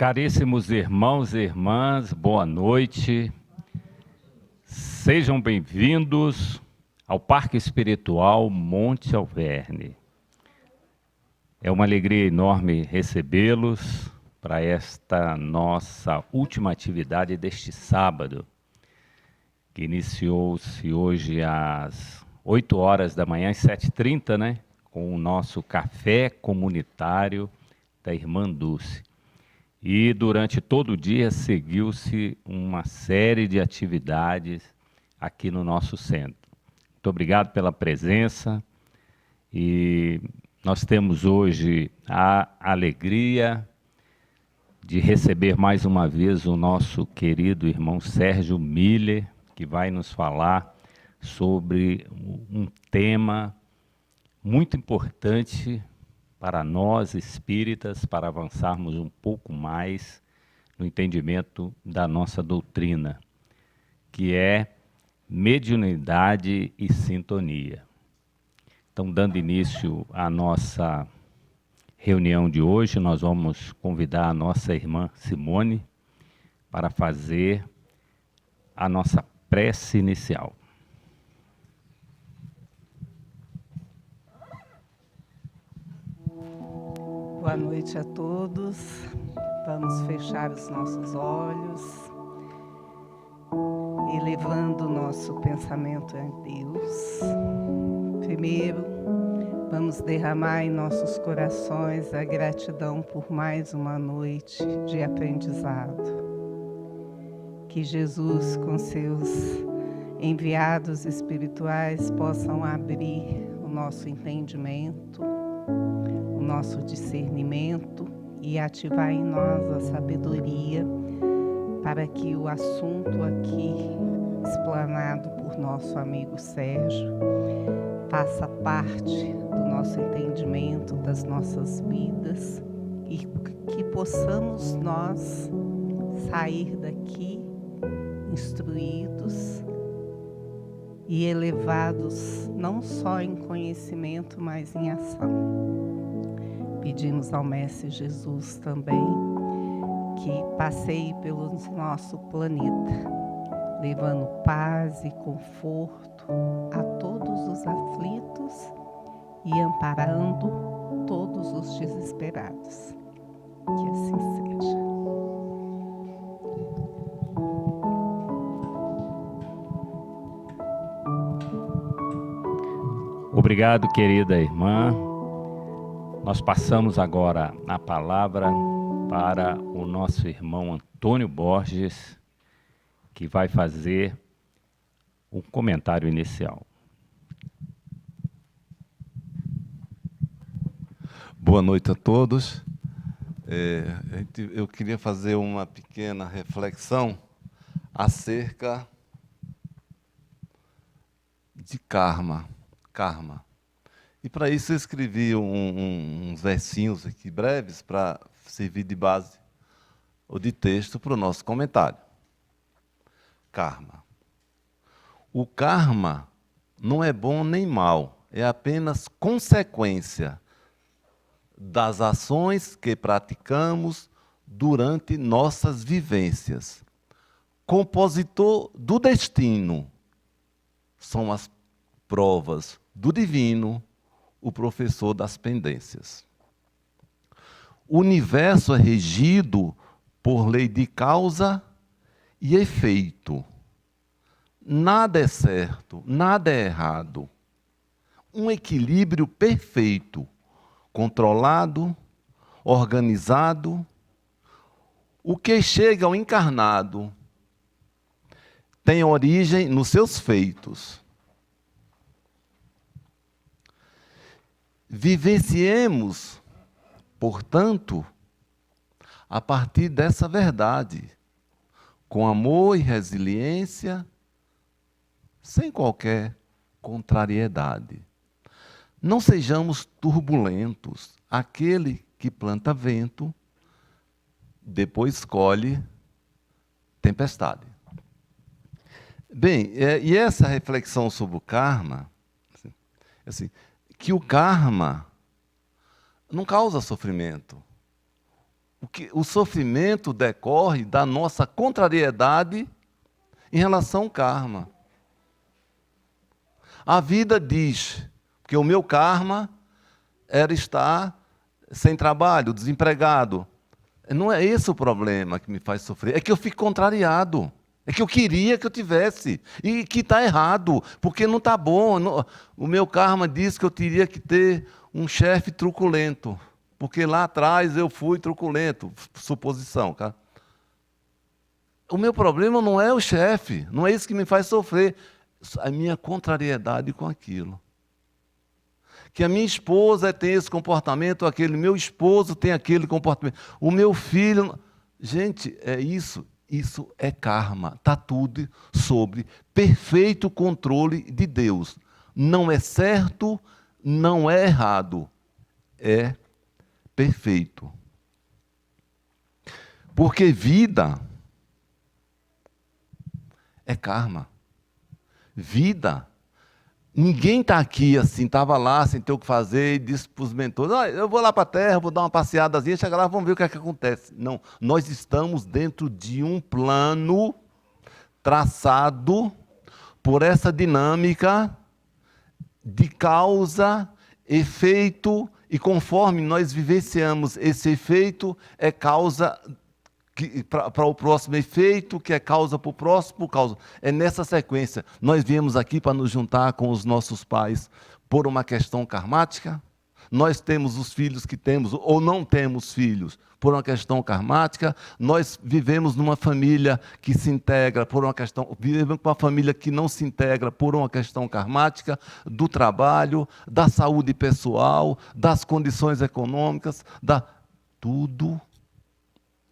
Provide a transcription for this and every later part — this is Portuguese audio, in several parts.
Caríssimos irmãos e irmãs, boa noite. Sejam bem-vindos ao Parque Espiritual Monte Alverne. É uma alegria enorme recebê-los para esta nossa última atividade deste sábado, que iniciou-se hoje às 8 horas da manhã, às 7h30, né? Com o nosso café comunitário da Irmã Dulce. E durante todo o dia seguiu-se uma série de atividades aqui no nosso centro. Muito obrigado pela presença e nós temos hoje a alegria de receber mais uma vez o nosso querido irmão Sérgio Miller, que vai nos falar sobre um tema muito importante para nós espíritas, para avançarmos um pouco mais no entendimento da nossa doutrina, que é mediunidade e sintonia. Então, dando início à nossa reunião de hoje, nós vamos convidar a nossa irmã Simone para fazer a nossa prece inicial. Boa noite a todos. Vamos fechar os nossos olhos, elevando o nosso pensamento a Deus. Primeiro, vamos derramar em nossos corações a gratidão por mais uma noite de aprendizado. Que Jesus, com seus enviados espirituais, possam abrir o nosso entendimento, o nosso discernimento e ativar em nós a sabedoria para que o assunto aqui explanado por nosso amigo Sérgio faça parte do nosso entendimento, das nossas vidas e que possamos nós sair daqui instruídos e elevados não só em conhecimento, mas em ação. Pedimos ao Mestre Jesus também que passeie pelo nosso planeta, levando paz e conforto a todos os aflitos e amparando todos os desesperados. Que assim seja. Obrigado, querida irmã. Nós passamos agora a palavra para o nosso irmão Antônio Borges, que vai fazer um comentário inicial. Boa noite a todos. Eu queria fazer uma pequena reflexão acerca de karma. E para isso eu escrevi uns versinhos aqui breves para servir de base ou de texto para o nosso comentário. Karma. O karma não é bom nem mal, é apenas consequência das ações que praticamos durante nossas vivências. Compositor do destino são as provas do divino, o professor das pendências. O universo é regido por lei de causa e efeito. Nada é certo, nada é errado. Um equilíbrio perfeito, controlado, organizado. O que chega ao encarnado tem origem nos seus feitos. Vivenciemos, portanto, a partir dessa verdade, com amor e resiliência, sem qualquer contrariedade. Não sejamos turbulentos. Aquele que planta vento, depois colhe tempestade. Bem, e essa reflexão sobre o karma, assim, que o karma não causa sofrimento. O sofrimento decorre da nossa contrariedade em relação ao karma. A vida diz que o meu karma era estar sem trabalho, desempregado. Não é esse o problema que me faz sofrer, é que eu fico contrariado. É que eu queria que eu tivesse, e que está errado, porque não está bom. O meu karma diz que eu teria que ter um chefe truculento, porque lá atrás eu fui truculento, suposição, cara. O meu problema não é o chefe, não é isso que me faz sofrer, a minha contrariedade com aquilo. Que a minha esposa tem esse comportamento, aquele, meu esposo tem aquele comportamento, o meu filho... Gente, é isso. Isso é karma. Está tudo sob perfeito controle de Deus. Não é certo, não é errado. É perfeito. Porque vida é karma. Vida. Ninguém está aqui assim, estava lá sem ter o que fazer e disse para os mentores, eu vou lá para a terra, vou dar uma passeadazinha, chega lá, vamos ver o que é que acontece. Não, nós estamos dentro de um plano traçado por essa dinâmica de causa, efeito, e conforme nós vivenciamos esse efeito, é causa para o próximo efeito, que é causa para o próximo causa. É nessa sequência. Nós viemos aqui para nos juntar com os nossos pais por uma questão karmática. Nós temos os filhos que temos, ou não temos filhos, por uma questão karmática. Nós vivemos numa família que se integra por uma questão... Vivemos com uma família que não se integra por uma questão karmática, do trabalho, da saúde pessoal, das condições econômicas, tudo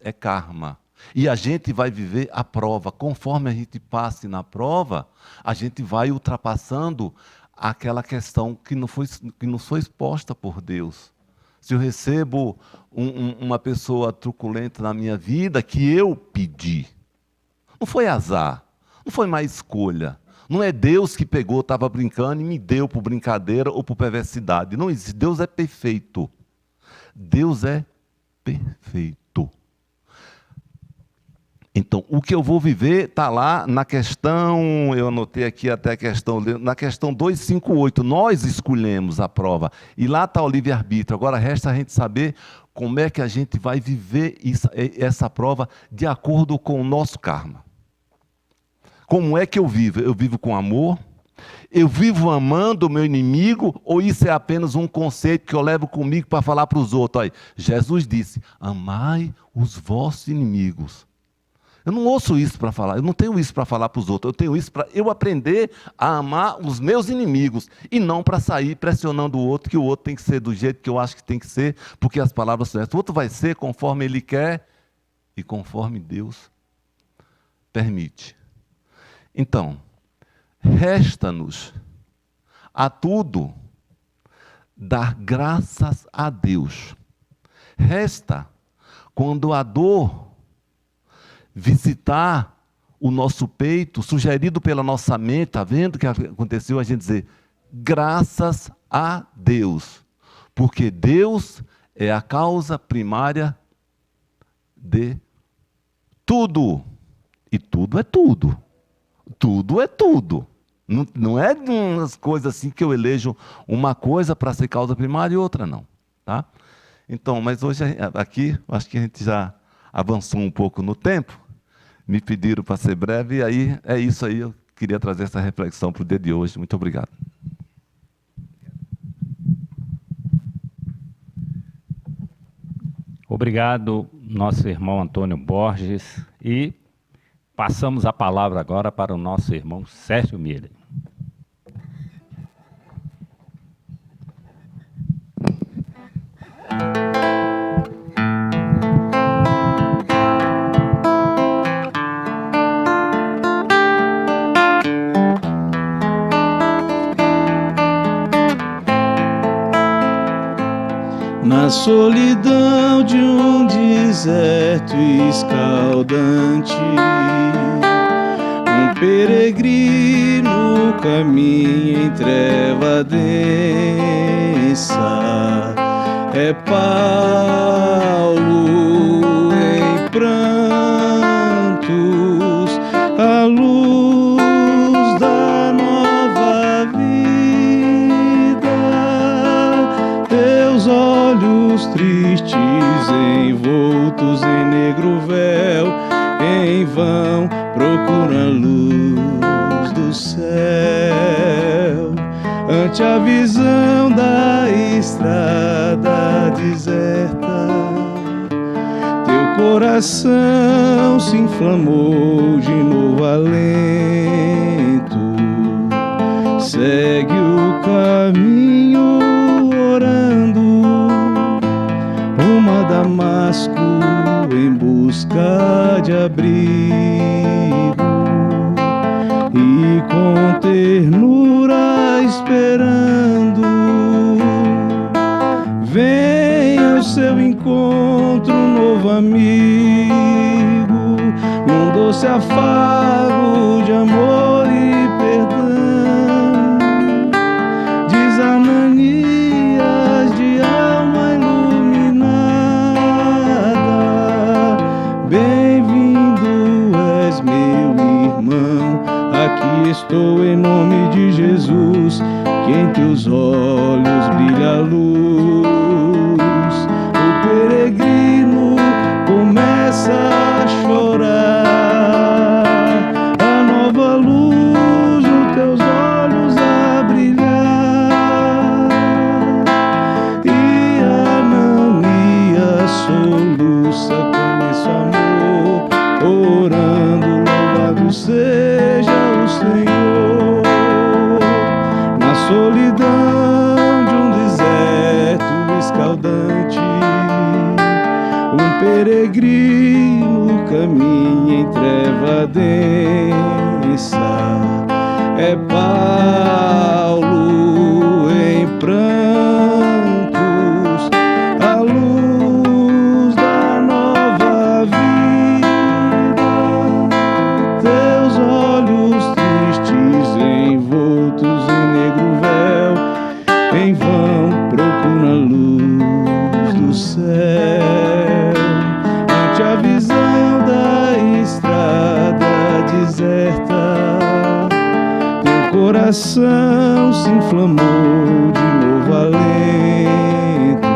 é karma. E a gente vai viver a prova. Conforme a gente passe na prova, a gente vai ultrapassando aquela questão que não foi exposta por Deus. Se eu recebo uma pessoa truculenta na minha vida, que eu pedi, não foi azar, não foi má escolha. Não é Deus que pegou, estava brincando e me deu por brincadeira ou por perversidade. Não existe. Deus é perfeito. Deus é perfeito. Então, o que eu vou viver está lá na questão, eu anotei aqui até a questão, na questão 258, nós escolhemos a prova. E lá está o livre-arbítrio. Agora resta a gente saber como é que a gente vai viver essa prova de acordo com o nosso karma. Como é que eu vivo? Eu vivo com amor? Eu vivo amando o meu inimigo? Ou isso é apenas um conceito que eu levo comigo para falar para os outros? Olha, Jesus disse, amai os vossos inimigos. Eu não ouço isso para falar, eu não tenho isso para falar para os outros, eu tenho isso para eu aprender a amar os meus inimigos e não para sair pressionando o outro, que o outro tem que ser do jeito que eu acho que tem que ser, porque as palavras são essas. O outro vai ser conforme ele quer e conforme Deus permite. Então, resta-nos a tudo dar graças a Deus. Resta, quando a dor visitar o nosso peito, sugerido pela nossa mente, está vendo o que aconteceu? A gente dizer, graças a Deus, porque Deus é a causa primária de tudo, e tudo é tudo, tudo é tudo, não é umas coisas assim que eu elejo uma coisa para ser causa primária e outra não, tá? Então, mas hoje aqui, acho que a gente já avançou um pouco no tempo, me pediram para ser breve, e aí é isso aí, eu queria trazer essa reflexão para o dia de hoje. Muito obrigado. Obrigado, nosso irmão Antônio Borges, e passamos a palavra agora para o nosso irmão Sérgio Miller. Na solidão de um deserto escaldante, um peregrino caminha em treva densa. É Paulo olhos tristes, envoltos em negro véu, em vão procuram a luz do céu. Ante a visão da estrada deserta, teu coração se inflamou de novo alento. Segue o caminho orando, rumo a Damasco em busca de abrigo, e com ternura esperando, vem ao seu encontro um novo amigo, num doce afago de amor e perdão. Diz Ananias, de alma iluminada, bem-vindo és meu irmão, aqui estou em nome de Jesus, que em teus olhos brilha a luz. O peregrino começa a chorar, a nova luz nos teus olhos a brilhar. E Ananias soluça com esse amor, orando, louvado seja o Senhor. Na solidão de um deserto escaldante, um peregrino caminha em treva densa. É Paulo em prantos, a luz da nova vida. Teus olhos tristes envoltos em negro véu, em vão procuram a luz do céu. Ante a visão da estrada deserta, teu coração se inflamou de novo alento.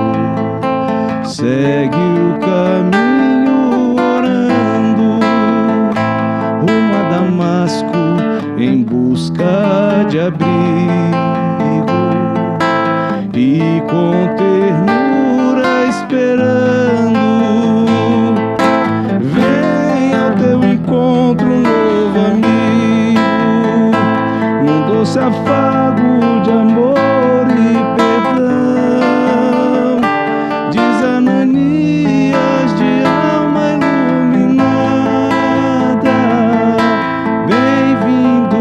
Segue o caminho orando, rumo a Damasco em busca de abrigo, e com ternura esperando, vem ao teu encontro um novo amigo, num doce afago de amor e perdão. Diz Ananias, de alma iluminada, bem-vindo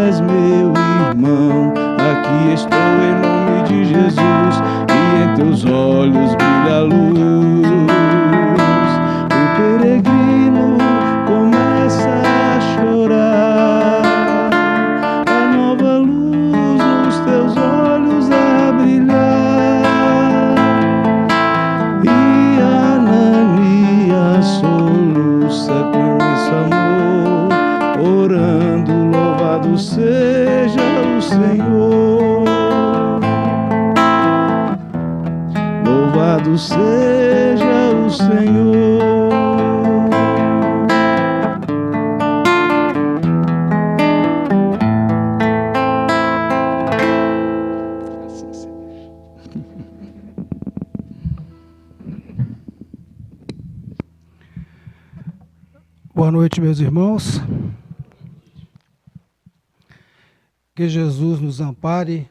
és meu irmão, aqui estou em nome de Jesus, e em teus olhos brilha a luz. O peregrino começa a chorar, a nova luz nos teus olhos a brilhar. E Ananias soluça com esse amor, orando, louvado seja o Senhor. Louvado seja o Senhor. Boa noite, meus irmãos. Que Jesus nos ampare,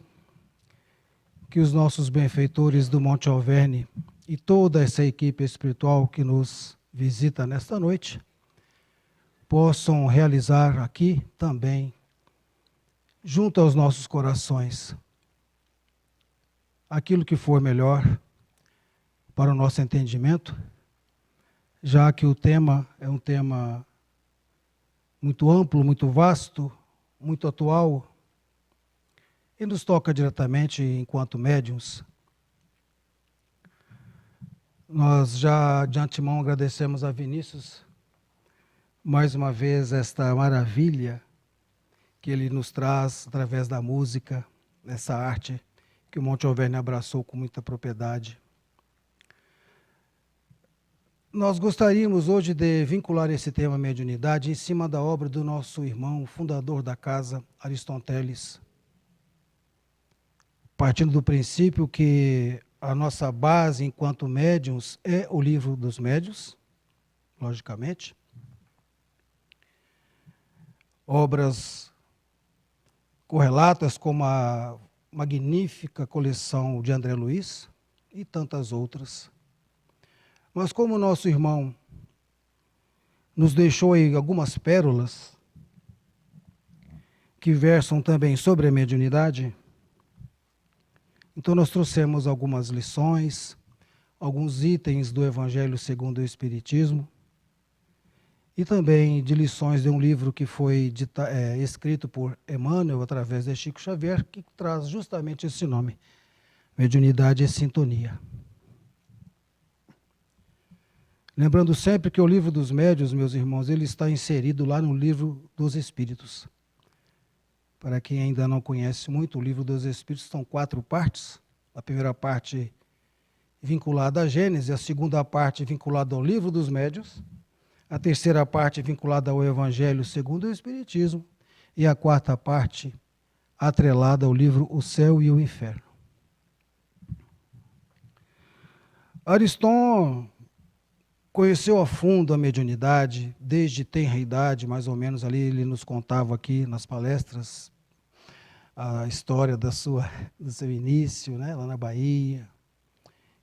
que os nossos benfeitores do Monte Alverne e toda essa equipe espiritual que nos visita nesta noite possam realizar aqui também, junto aos nossos corações, aquilo que for melhor para o nosso entendimento, já que o tema é um tema muito amplo, muito vasto, muito atual, e nos toca diretamente enquanto médiuns. Nós já de antemão agradecemos a Vinícius mais uma vez esta maravilha que ele nos traz através da música, essa arte que o Monte Alverne abraçou com muita propriedade. Nós gostaríamos hoje de vincular esse tema mediunidade em cima da obra do nosso irmão, fundador da casa, Ariston-Teles, partindo do princípio que a nossa base enquanto médiuns é o livro dos médiuns, logicamente. Obras correlatas como a magnífica coleção de André Luiz e tantas outras. Mas como o nosso irmão nos deixou aí algumas pérolas que versam também sobre a mediunidade, então nós trouxemos algumas lições, alguns itens do Evangelho segundo o Espiritismo e também de lições de um livro que foi escrito por Emmanuel através de Chico Xavier, que traz justamente esse nome, Mediunidade e Sintonia. Lembrando sempre que o livro dos médiuns, meus irmãos, ele está inserido lá no livro dos Espíritos. Para quem ainda não conhece muito, o livro dos Espíritos são 4 partes. A primeira parte vinculada à Gênese, a segunda parte vinculada ao livro dos médiuns, a terceira parte vinculada ao Evangelho segundo o Espiritismo e a quarta parte atrelada ao livro O Céu e o Inferno. Ariston conheceu a fundo a mediunidade, desde tenra idade, mais ou menos ali ele nos contava aqui nas palestras a história do seu início, né, lá na Bahia.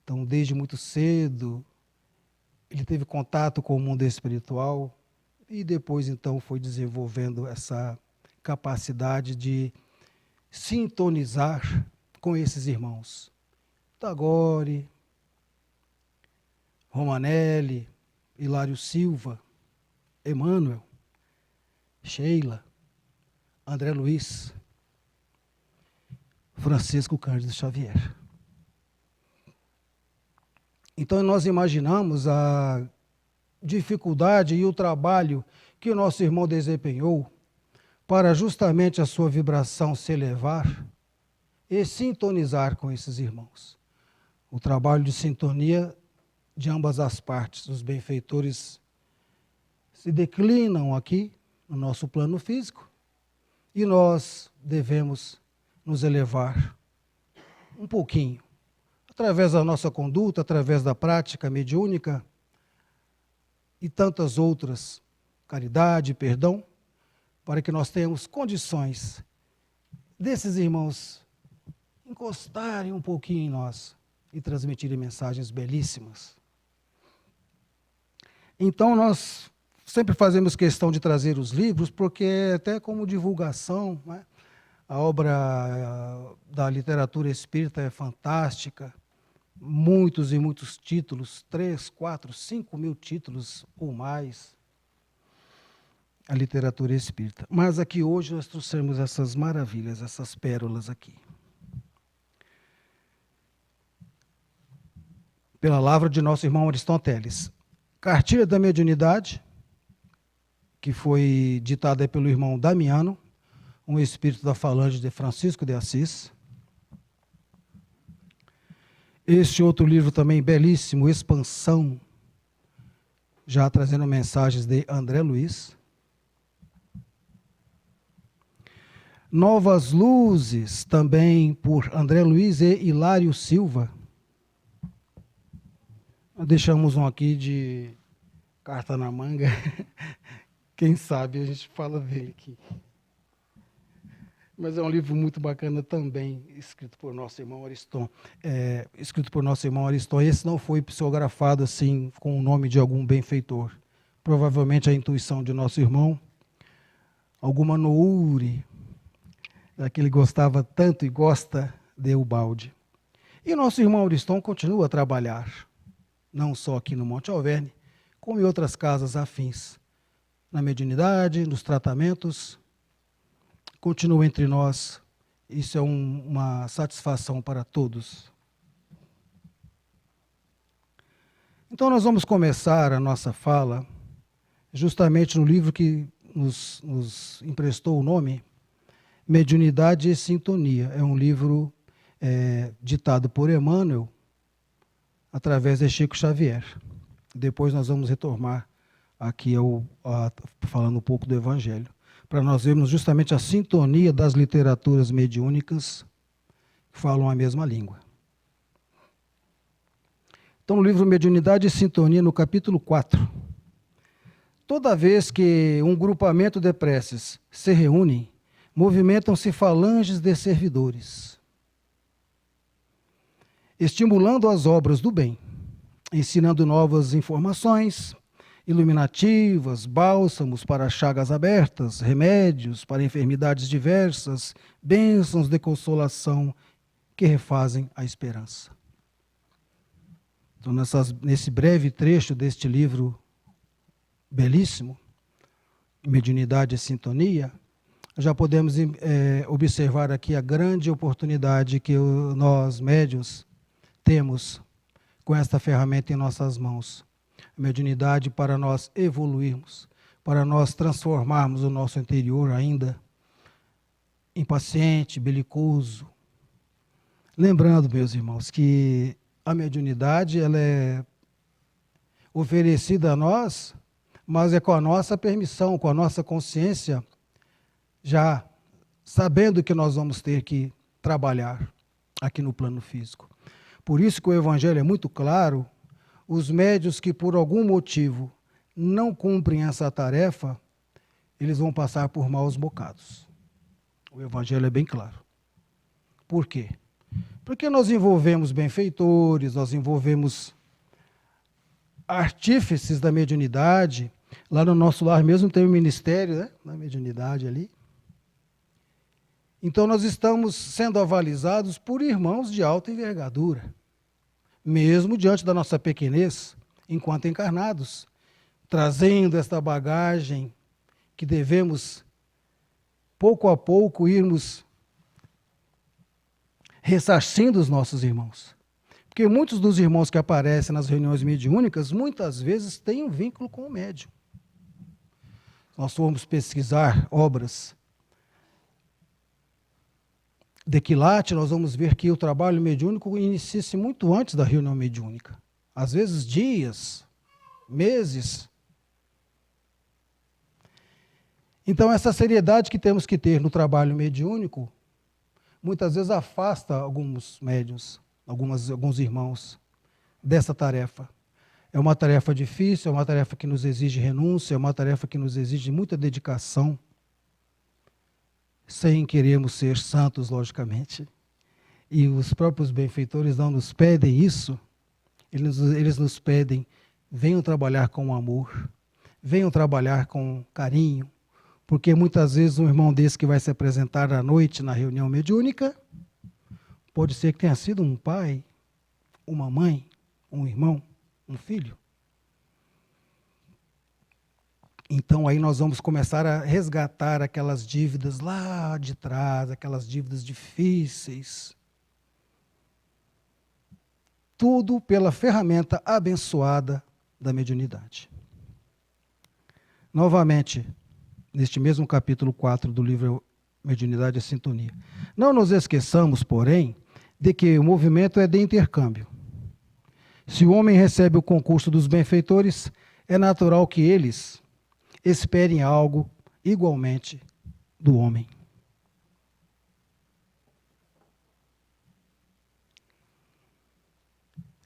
Então, desde muito cedo, ele teve contato com o mundo espiritual e depois, então, foi desenvolvendo essa capacidade de sintonizar com esses irmãos. Tagore, Romanelli, Hilário Silva, Emmanuel, Sheila, André Luiz, Francisco Cândido Xavier. Então nós imaginamos a dificuldade e o trabalho que o nosso irmão desempenhou para justamente a sua vibração se elevar e sintonizar com esses irmãos. O trabalho de sintonia de ambas as partes. Os benfeitores se declinam aqui no nosso plano físico e nós devemos nos elevar um pouquinho, através da nossa conduta, através da prática mediúnica e tantas outras, caridade, perdão, para que nós tenhamos condições desses irmãos encostarem um pouquinho em nós e transmitirem mensagens belíssimas. Então, nós sempre fazemos questão de trazer os livros, porque até como divulgação, né, a obra da literatura espírita é fantástica, muitos e muitos títulos, 3, 4, 5 mil títulos ou mais, a literatura espírita. Mas aqui hoje nós trouxemos essas maravilhas, essas pérolas aqui. Pela palavra de nosso irmão Ariston-Teles. Cartilha da Mediunidade, que foi ditada pelo irmão Damiano, um espírito da falange de Francisco de Assis. Este outro livro também belíssimo, Expansão, já trazendo mensagens de André Luiz. Novas Luzes, também por André Luiz e Hilário Silva. Deixamos um aqui de carta na manga. Quem sabe a gente fala dele aqui. Mas é um livro muito bacana também, escrito por nosso irmão Ariston. Esse não foi psicografado assim, com o nome de algum benfeitor. Provavelmente a intuição de nosso irmão, alguma noure, que ele gostava tanto e gosta de Ubaldi. E nosso irmão Ariston continua a trabalhar, não só aqui no Monte Alverne, como em outras casas afins, na mediunidade, nos tratamentos. Continua entre nós. Isso é uma satisfação para todos. Então nós vamos começar a nossa fala justamente no livro que nos emprestou o nome, Mediunidade e Sintonia. É um livro ditado por Emmanuel, através de Chico Xavier. Depois nós vamos retomar aqui falando um pouco do Evangelho, para nós vermos justamente a sintonia das literaturas mediúnicas que falam a mesma língua. Então, no livro Mediunidade e Sintonia, no capítulo 4, toda vez que um grupamento de preces se reúne, movimentam-se falanges de servidores, estimulando as obras do bem, ensinando novas informações, iluminativas, bálsamos para chagas abertas, remédios para enfermidades diversas, bênçãos de consolação que refazem a esperança. Então, nesse breve trecho deste livro belíssimo, Mediunidade e Sintonia, já podemos observar aqui a grande oportunidade que nós, médiuns, temos com esta ferramenta em nossas mãos. A mediunidade para nós evoluirmos, para nós transformarmos o nosso interior ainda impaciente, belicoso. Lembrando, meus irmãos, que a mediunidade ela é oferecida a nós, mas é com a nossa permissão, com a nossa consciência, já sabendo que nós vamos ter que trabalhar aqui no plano físico. Por isso que o Evangelho é muito claro. Os médiuns que por algum motivo não cumprem essa tarefa, eles vão passar por maus bocados. O Evangelho é bem claro. Por quê? Porque nós envolvemos benfeitores, nós envolvemos artífices da mediunidade. Lá no nosso lar mesmo tem um ministério, né, da mediunidade ali. Então nós estamos sendo avalizados por irmãos de alta envergadura, mesmo diante da nossa pequenez, enquanto encarnados, trazendo esta bagagem que devemos, pouco a pouco, irmos ressarcindo os nossos irmãos. Porque muitos dos irmãos que aparecem nas reuniões mediúnicas, muitas vezes têm um vínculo com o médium. Nós fomos pesquisar obras de quilate, nós vamos ver que o trabalho mediúnico inicia-se muito antes da reunião mediúnica. Às vezes dias, meses. Então essa seriedade que temos que ter no trabalho mediúnico, muitas vezes afasta alguns médiuns, alguns irmãos dessa tarefa. É uma tarefa difícil, é uma tarefa que nos exige renúncia, é uma tarefa que nos exige muita dedicação, sem querermos ser santos, logicamente. E os próprios benfeitores não nos pedem isso, eles nos pedem, venham trabalhar com amor, venham trabalhar com carinho, porque muitas vezes um irmão desse que vai se apresentar à noite na reunião mediúnica, pode ser que tenha sido um pai, uma mãe, um irmão, um filho. Então aí nós vamos começar a resgatar aquelas dívidas lá de trás, aquelas dívidas difíceis. Tudo pela ferramenta abençoada da mediunidade. Novamente, neste mesmo capítulo 4 do livro Mediunidade e Sintonia. Não nos esqueçamos, porém, de que o movimento é de intercâmbio. Se o homem recebe o concurso dos benfeitores, é natural que eles esperem algo igualmente do homem.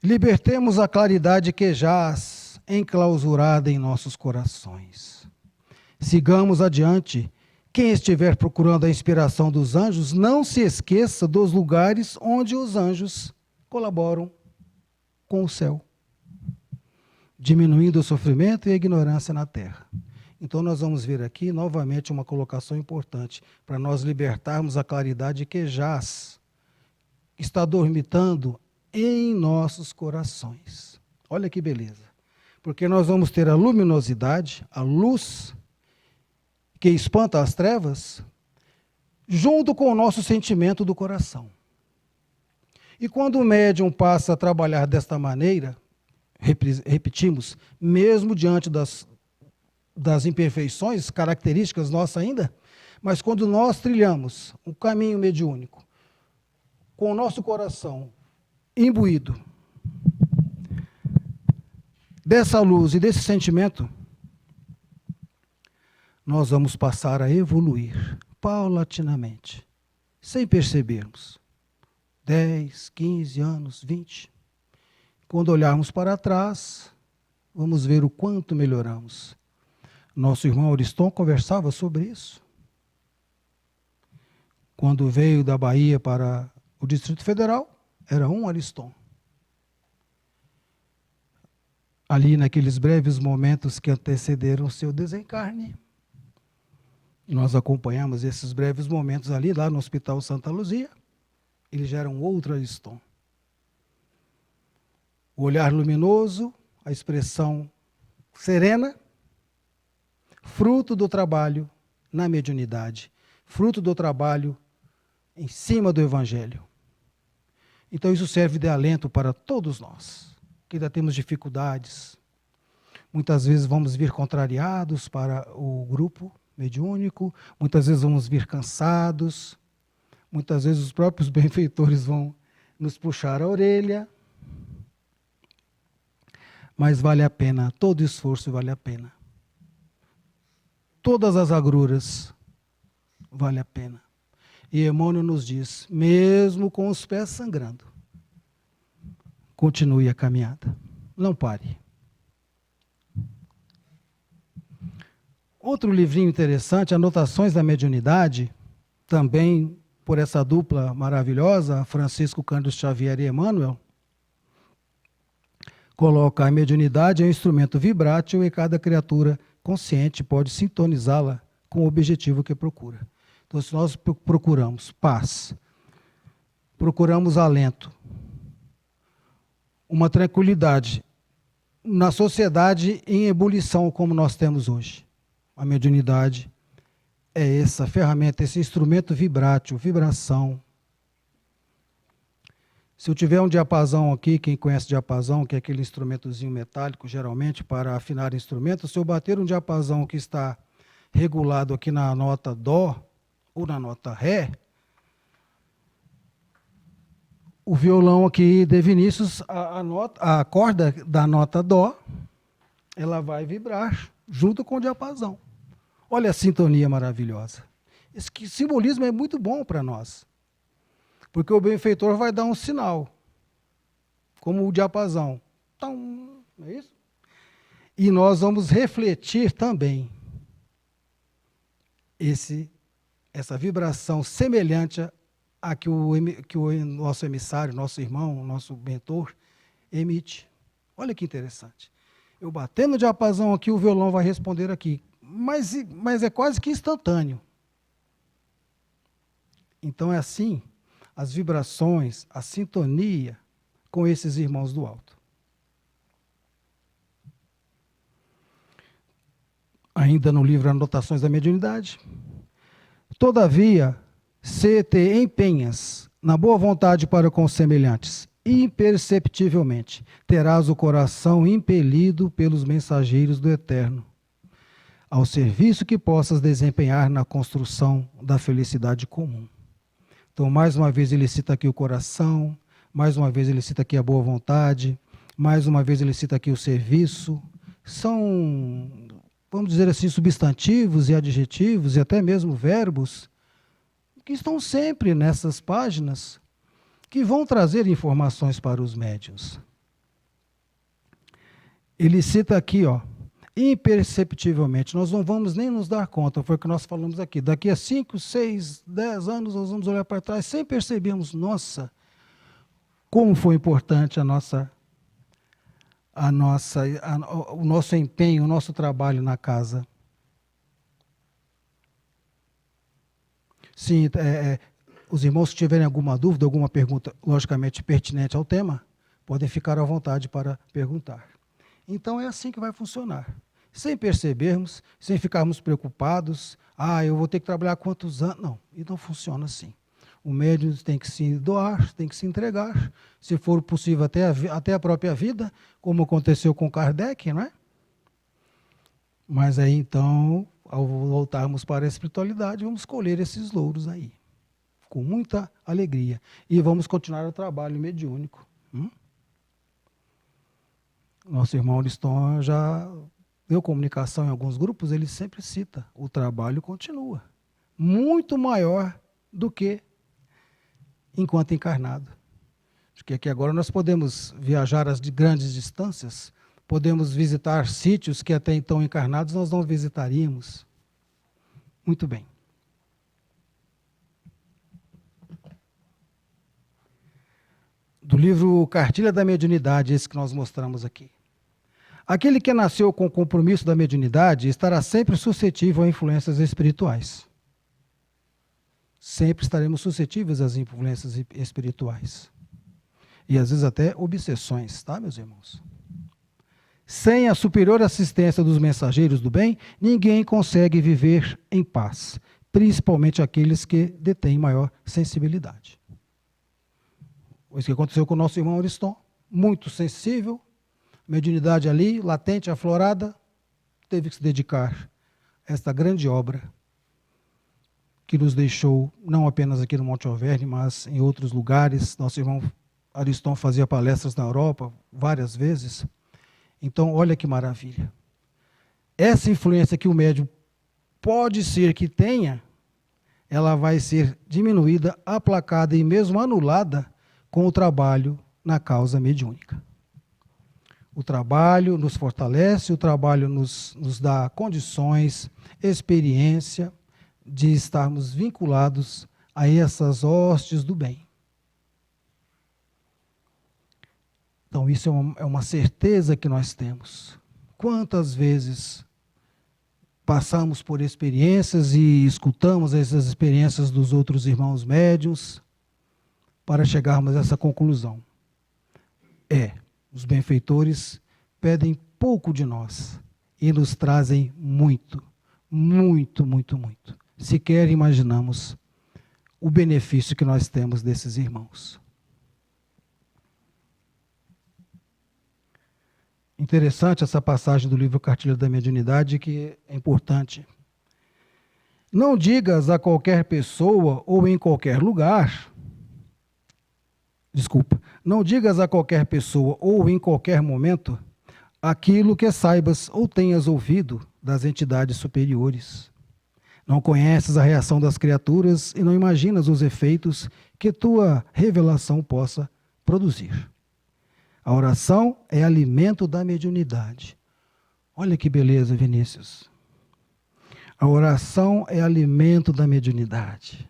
Libertemos a claridade que jaz enclausurada em nossos corações. Sigamos adiante. Quem estiver procurando a inspiração dos anjos, não se esqueça dos lugares onde os anjos colaboram com o céu, diminuindo o sofrimento e a ignorância na terra. Então nós vamos ver aqui novamente uma colocação importante para nós libertarmos a claridade que jaz, está dormitando em nossos corações. Olha que beleza. Porque nós vamos ter a luminosidade, a luz que espanta as trevas, junto com o nosso sentimento do coração. E quando o médium passa a trabalhar desta maneira, repetimos, mesmo diante das imperfeições características nossas ainda, mas quando nós trilhamos um caminho mediúnico, com o nosso coração imbuído dessa luz e desse sentimento, nós vamos passar a evoluir paulatinamente, sem percebermos. 10, 15 anos, 20. Quando olharmos para trás, vamos ver o quanto melhoramos. Nosso irmão Ariston conversava sobre isso. Quando veio da Bahia para o Distrito Federal, era um Ariston. Ali naqueles breves momentos que antecederam o seu desencarne, nós acompanhamos esses breves momentos ali, lá no Hospital Santa Luzia, ele já era um outro Ariston. O olhar luminoso, a expressão serena, fruto do trabalho na mediunidade, fruto do trabalho em cima do Evangelho. Então isso serve de alento para todos nós, que ainda temos dificuldades. Muitas vezes vamos vir contrariados para o grupo mediúnico, muitas vezes vamos vir cansados, muitas vezes os próprios benfeitores vão nos puxar a orelha, mas vale a pena, todo esforço vale a pena. Todas as agruras vale a pena. E Emmanuel nos diz, mesmo com os pés sangrando, continue a caminhada, não pare. Outro livrinho interessante, Anotações da Mediunidade, também por essa dupla maravilhosa, Francisco Cândido Xavier e Emmanuel, coloca a mediunidade é um instrumento vibrátil e cada criatura consciente pode sintonizá-la com o objetivo que procura. Então, se nós procuramos paz, procuramos alento, uma tranquilidade na sociedade em ebulição como nós temos hoje, a mediunidade é essa ferramenta, esse instrumento vibrátil, vibração. Se eu tiver um diapasão aqui, quem conhece diapasão, que é aquele instrumentozinho metálico, geralmente, para afinar instrumento, se eu bater um diapasão que está regulado aqui na nota Dó ou na nota Ré, o violão aqui de Vinícius, a corda da nota Dó, ela vai vibrar junto com o diapasão. Olha a sintonia maravilhosa. Esse simbolismo é muito bom para nós. Porque o benfeitor vai dar um sinal, como o diapasão. Não é isso? E nós vamos refletir também essa vibração semelhante a que o nosso emissário, nosso irmão, nosso mentor emite. Olha que interessante. Eu batendo o diapasão aqui, o violão vai responder aqui. Mas é quase que instantâneo. Então é assim, as vibrações, a sintonia com esses irmãos do alto. Ainda no livro Anotações da Mediunidade. Todavia, se te empenhas na boa vontade para com os semelhantes, imperceptivelmente terás o coração impelido pelos mensageiros do Eterno, ao serviço que possas desempenhar na construção da felicidade comum. Então, mais uma vez, ele cita aqui o coração, mais uma vez ele cita aqui a boa vontade, mais uma vez ele cita aqui o serviço. São, vamos dizer assim, substantivos e adjetivos e até mesmo verbos que estão sempre nessas páginas que vão trazer informações para os médiuns. Ele cita aqui, imperceptivelmente, nós não vamos nem nos dar conta, foi o que nós falamos aqui. Daqui a 5, 6, 10 anos, nós vamos olhar para trás sem percebermos, nossa, como foi importante o nosso empenho, o nosso trabalho na casa. Sim, os irmãos que tiverem alguma dúvida, alguma pergunta, logicamente pertinente ao tema, podem ficar à vontade para perguntar. Então é assim que vai funcionar. Sem percebermos, sem ficarmos preocupados, eu vou ter que trabalhar quantos anos? Não, e não funciona assim. O médium tem que se doar, tem que se entregar, se for possível até a própria vida, como aconteceu com Kardec, não é? Mas aí então, ao voltarmos para a espiritualidade, vamos colher esses louros aí, com muita alegria. E vamos continuar o trabalho mediúnico. Nosso irmão Ariston já deu comunicação em alguns grupos, ele sempre cita, o trabalho continua. Muito maior do que enquanto encarnado. Acho que aqui agora nós podemos viajar as grandes distâncias, podemos visitar sítios que até então encarnados nós não visitaríamos. Muito bem. Do livro Cartilha da Mediunidade, esse que nós mostramos aqui. Aquele que nasceu com o compromisso da mediunidade estará sempre suscetível a influências espirituais. Sempre estaremos suscetíveis às influências espirituais. E às vezes até obsessões, tá, meus irmãos? Sem a superior assistência dos mensageiros do bem, ninguém consegue viver em paz, principalmente aqueles que detêm maior sensibilidade. Isso que aconteceu com o nosso irmão Ariston, muito sensível, mediunidade ali, latente, aflorada, teve que se dedicar a esta grande obra que nos deixou, não apenas aqui no Monte Alverne, mas em outros lugares. Nosso irmão Ariston fazia palestras na Europa várias vezes. Então, olha que maravilha. Essa influência que o médium pode ser que tenha, ela vai ser diminuída, aplacada e mesmo anulada com o trabalho na causa mediúnica. O trabalho nos fortalece, o trabalho nos dá condições, experiência de estarmos vinculados a essas hostes do bem. Então, isso é uma certeza que nós temos. Quantas vezes passamos por experiências e escutamos essas experiências dos outros irmãos médiuns para chegarmos a essa conclusão. Os benfeitores pedem pouco de nós e nos trazem muito, muito, muito, muito. Sequer imaginamos o benefício que nós temos desses irmãos. Interessante essa passagem do livro Cartilha da Mediunidade, que é importante. Não digas a qualquer pessoa ou em qualquer lugar, não digas a qualquer pessoa ou em qualquer momento aquilo que saibas ou tenhas ouvido das entidades superiores. Não conheces a reação das criaturas e não imaginas os efeitos que tua revelação possa produzir. A oração é alimento da mediunidade. Olha que beleza, Vinícius. A oração é alimento da mediunidade,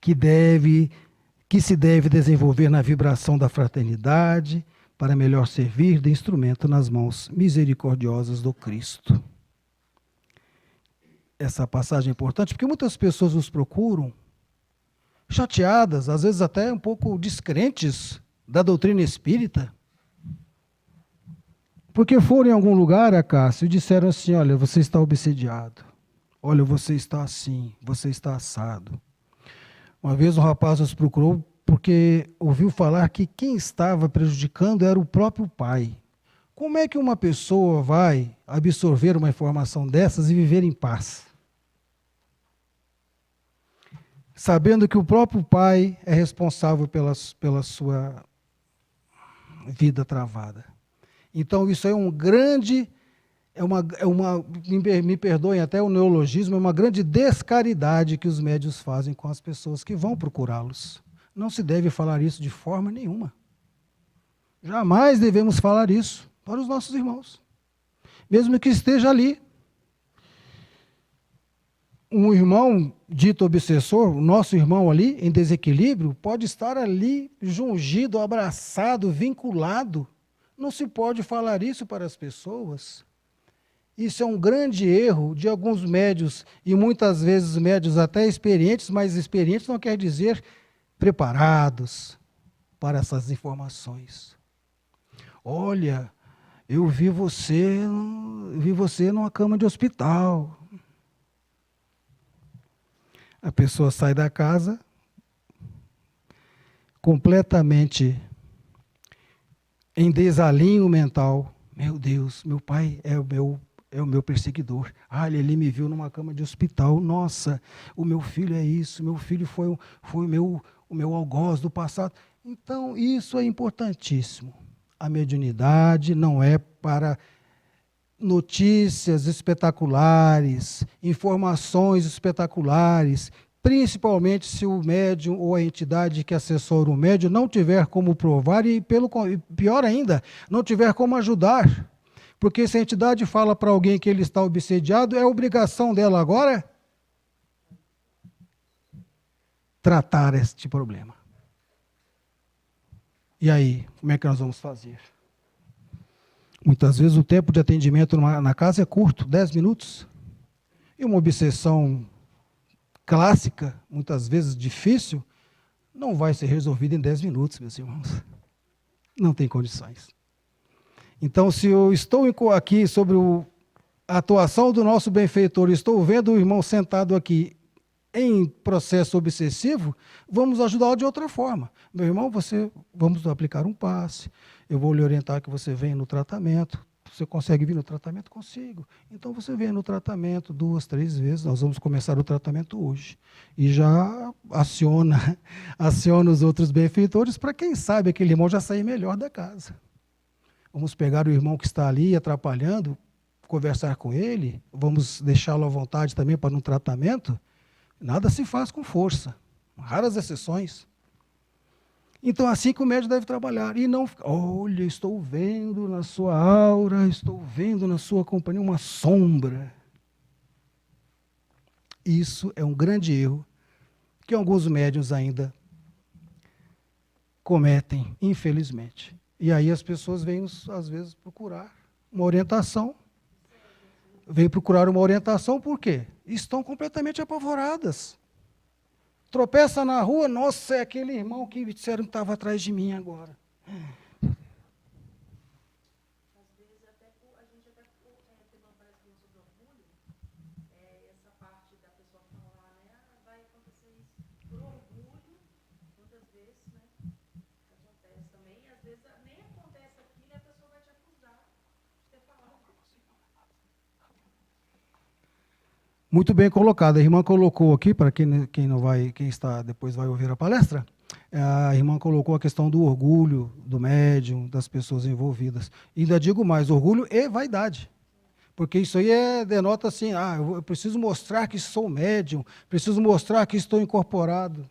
que se deve desenvolver na vibração da fraternidade para melhor servir de instrumento nas mãos misericordiosas do Cristo. Essa passagem é importante porque muitas pessoas nos procuram chateadas, às vezes até um pouco descrentes da doutrina espírita, porque foram em algum lugar, Acácio, e disseram assim: olha, você está obsediado, olha, você está assim, você está assado. Uma vez um rapaz nos procurou porque ouviu falar que quem estava prejudicando era o próprio pai. Como é que uma pessoa vai absorver uma informação dessas e viver em paz? Sabendo que o próprio pai é responsável pela sua vida travada. Então isso é um grande, me perdoem até o neologismo, é uma grande descaridade que os médiuns fazem com as pessoas que vão procurá-los. Não se deve falar isso de forma nenhuma. Jamais devemos falar isso para os nossos irmãos, mesmo que esteja ali. Um irmão dito obsessor, o nosso irmão ali, em desequilíbrio, pode estar ali jungido, abraçado, vinculado. Não se pode falar isso para as pessoas. Isso é um grande erro de alguns médiuns, e muitas vezes médiuns até experientes, mas experientes não quer dizer preparados para essas informações. Olha, eu vi você numa cama de hospital. A pessoa sai da casa completamente em desalinho mental. Meu Deus, meu pai é o meu perseguidor. Ele me viu numa cama de hospital. Nossa, o meu filho é isso. Meu filho foi o meu algoz do passado. Então, isso é importantíssimo. A mediunidade não é para notícias espetaculares, informações espetaculares, principalmente se o médium ou a entidade que assessora o médium não tiver como provar e, pior ainda, não tiver como ajudar. Porque se a entidade fala para alguém que ele está obsediado, é obrigação dela agora tratar este problema. E aí, como é que nós vamos fazer? Muitas vezes o tempo de atendimento na casa é curto, 10 minutos. E uma obsessão clássica, muitas vezes difícil, não vai ser resolvida em 10 minutos, meus irmãos. Não tem condições. Então, se eu estou aqui sobre a atuação do nosso benfeitor, estou vendo o irmão sentado aqui em processo obsessivo, vamos ajudá-lo de outra forma. Meu irmão, vamos aplicar um passe, eu vou lhe orientar que você venha no tratamento. Você consegue vir no tratamento? Consigo. Então você vem no tratamento 2, 3 vezes, nós vamos começar o tratamento hoje. E já aciona os outros benfeitores para quem sabe aquele irmão já sair melhor da casa. Vamos pegar o irmão que está ali atrapalhando, conversar com ele, vamos deixá-lo à vontade também para um tratamento. Nada se faz com força, raras exceções. Então, assim que o médium deve trabalhar. E não ficar, olha, estou vendo na sua aura, estou vendo na sua companhia uma sombra. Isso é um grande erro que alguns médiuns ainda cometem, infelizmente. E aí as pessoas vêm, às vezes, procurar uma orientação. Vêm procurar uma orientação por quê? Estão completamente apavoradas. Tropeça na rua, nossa, é aquele irmão que me disseram que estava atrás de mim agora. Às vezes, a gente até teve uma palestra sobre orgulho, essa parte da pessoa falar, vai acontecer isso por orgulho, muitas vezes, acontece também, e às vezes nem acontece aquilo e a pessoa vai te acusar de ter falado. Muito bem colocado. A irmã colocou aqui, para quem está depois vai ouvir a palestra, a irmã colocou a questão do orgulho do médium, das pessoas envolvidas. E ainda digo mais, orgulho e vaidade. Porque isso aí denota assim, eu preciso mostrar que sou médium, preciso mostrar que estou incorporado.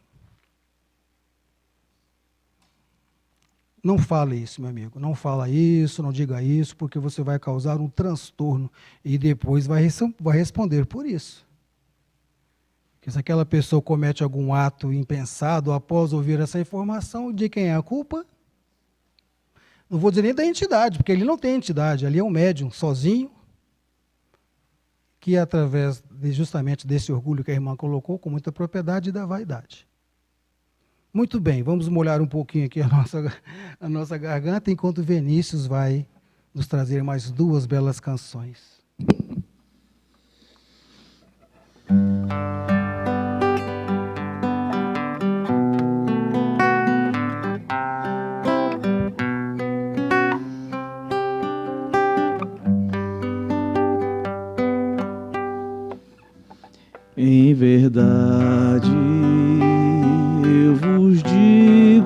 Não fale isso, meu amigo. Não fala isso, não diga isso, porque você vai causar um transtorno e depois vai responder por isso. Porque se aquela pessoa comete algum ato impensado após ouvir essa informação, de quem é a culpa? Não vou dizer nem da entidade, porque ele não tem entidade, ali é um médium sozinho, que através justamente desse orgulho que a irmã colocou, com muita propriedade, e da vaidade. Muito bem, vamos molhar um pouquinho aqui a nossa garganta, enquanto Vinícius vai nos trazer mais 2 belas canções. Em verdade, eu vos digo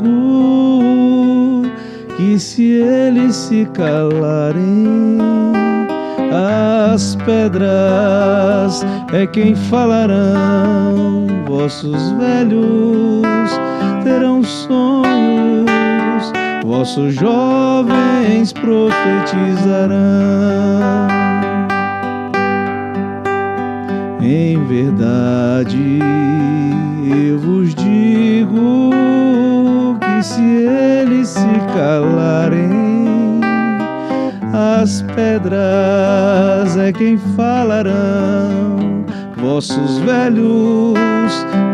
que se eles se calarem, as pedras é quem falarão. Vossos velhos terão sonhos, vossos jovens profetizarão. Em verdade, eu vos digo que se eles se calarem, as pedras é quem falarão. Vossos velhos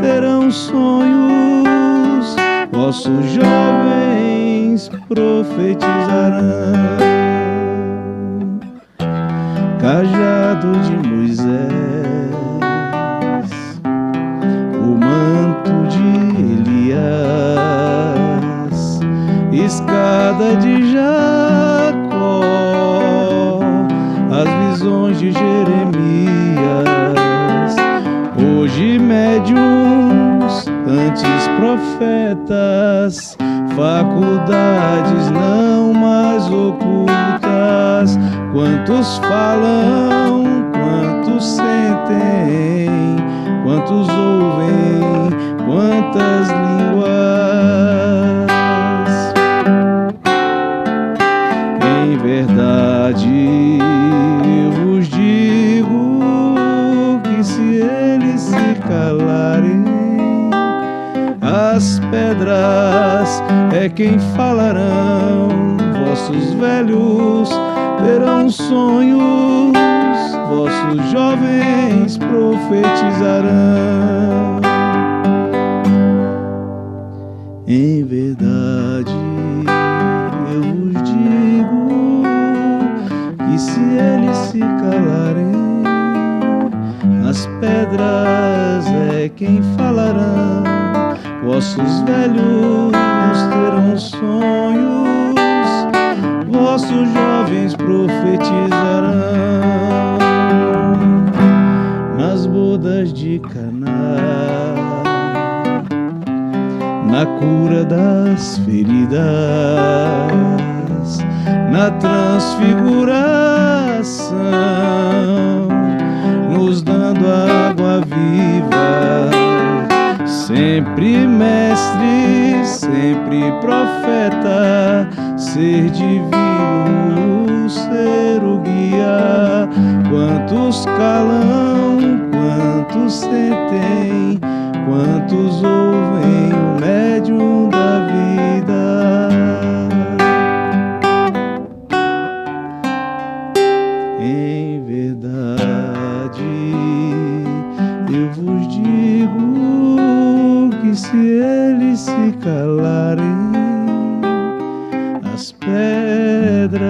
terão sonhos, vossos jovens profetizarão. Cajado de Moisés, o manto de Elias, escada de Jacó, as visões de Jeremias, hoje médiuns, antes profetas, faculdades não, mas Quantos falam, quantos sentem, quantos ouvem, quantas línguas. Em verdade eu vos digo que se eles se calarem, as pedras é quem falarão. Vossos velhos terão sonhos, vossos jovens profetizarão. Em verdade eu vos digo que se eles se calarem, as pedras é quem falarão. Vossos velhos terão sonhos, vossos jovens profetizarão. Nas bodas de Caná, na cura das feridas, na transfiguração, nos dando água viva. Sempre mestre, sempre profeta, ser divino, ser o guia. Quantos calam, quantos sentem, quantos ouvem o médium da vida. Em verdade eu vos digo que se eles se calarem, as pedras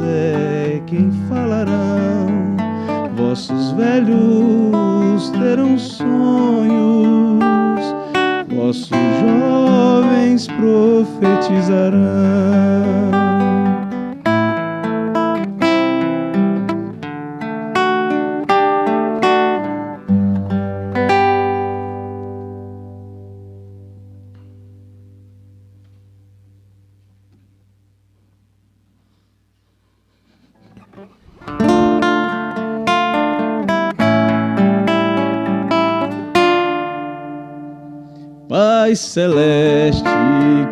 é quem falarão. Vossos velhos terão sonhos, vossos jovens profetizarão. Pai celeste,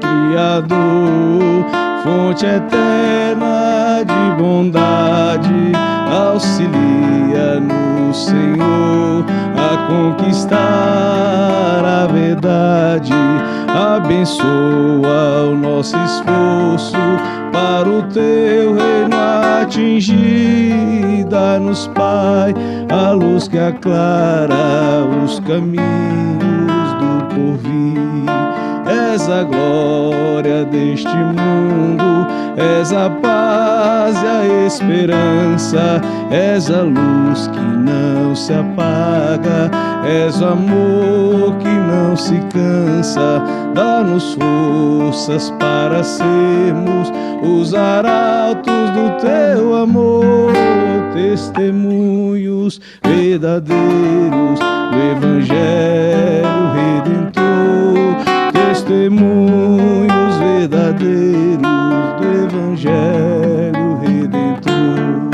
Criador, fonte eterna de bondade, auxilia no Senhor a conquistar a verdade. Abençoa o nosso esforço para o teu reino atingir. Dá-nos, Pai, a luz que aclara os caminhos do porvir. És a glória deste mundo, és a paz e a esperança, és a luz que não se apaga, és o amor que não se cansa. Dá-nos forças para sermos os arautos do teu amor, testemunhos verdadeiros do Evangelho Redentor, testemunhos verdadeiros do Evangelho Redentor.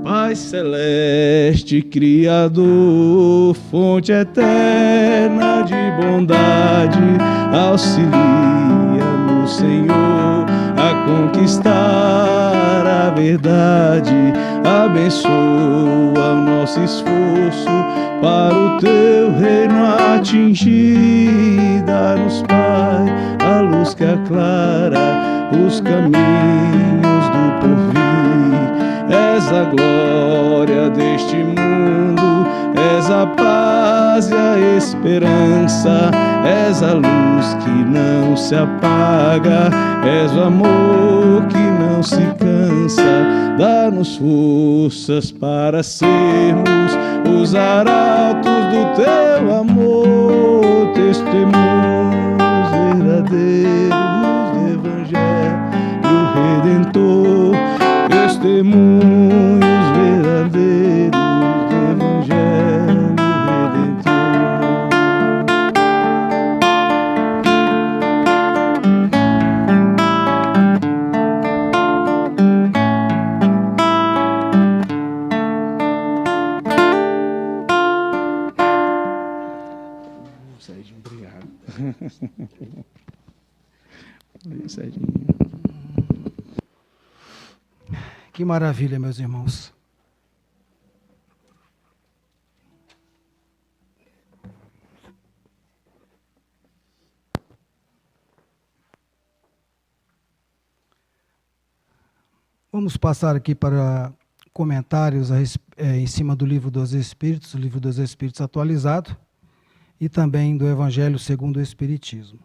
Pai celeste, Criador, fonte eterna de bondade, auxilia no Senhor a conquistar a verdade. Abençoa o nosso esforço para o teu reino atingir. Dá-nos, Pai, a luz que aclara os caminhos do porvir. És a glória deste mundo, és a paz e a esperança, és a luz que não se apaga, és o amor que não se cansa. Dá-nos forças para sermos os arautos do teu amor, testemunhos verdadeiros do Evangelho Redentor, testemunhos verdadeiros do Evangelho Redentor. Bem certinho. Que maravilha, meus irmãos. Vamos passar aqui para comentários em cima do Livro dos Espíritos, o Livro dos Espíritos atualizado, e também do Evangelho segundo o Espiritismo.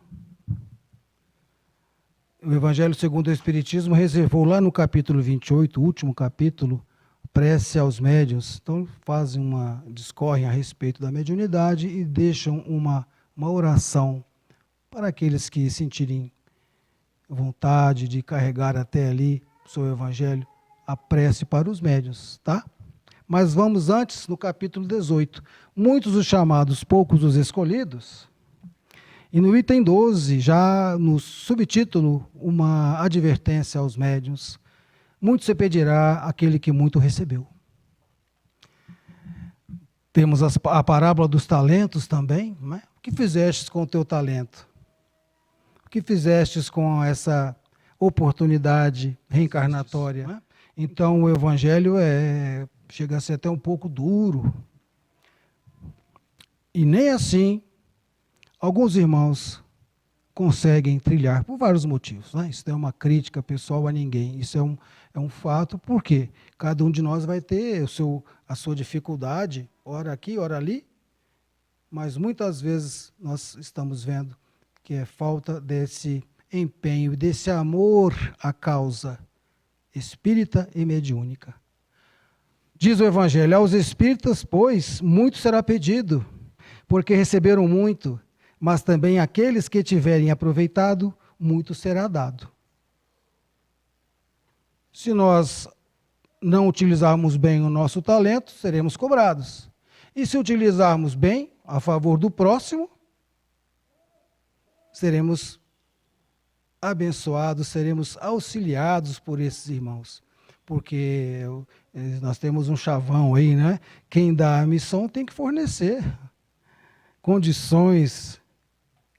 O Evangelho segundo o Espiritismo reservou lá no capítulo 28, o último capítulo, prece aos médiuns. Então discorrem a respeito da mediunidade e deixam uma oração para aqueles que sentirem vontade de carregar até ali o seu Evangelho, a prece para os médiuns, tá? Mas vamos antes no capítulo 18. Muitos os chamados, poucos os escolhidos. E no item 12, já no subtítulo, uma advertência aos médiuns. Muito se pedirá àquele que muito recebeu. Temos a parábola dos talentos também, né? O que fizestes com o teu talento? O que fizestes com essa oportunidade reencarnatória? Né? Então o Evangelho chega a ser até um pouco duro. E nem assim alguns irmãos conseguem trilhar, por vários motivos. Né? Isso não é uma crítica pessoal a ninguém, isso é um fato, porque cada um de nós vai ter a sua dificuldade, ora aqui, ora ali, mas muitas vezes nós estamos vendo que é falta desse empenho, desse amor à causa espírita e mediúnica. Diz o Evangelho, aos espíritas, pois, muito será pedido, porque receberam muito, mas também aqueles que tiverem aproveitado, muito será dado. Se nós não utilizarmos bem o nosso talento, seremos cobrados. E se utilizarmos bem, a favor do próximo, seremos abençoados, seremos auxiliados por esses irmãos. Porque nós temos um chavão aí, né? Quem dá a missão tem que fornecer condições.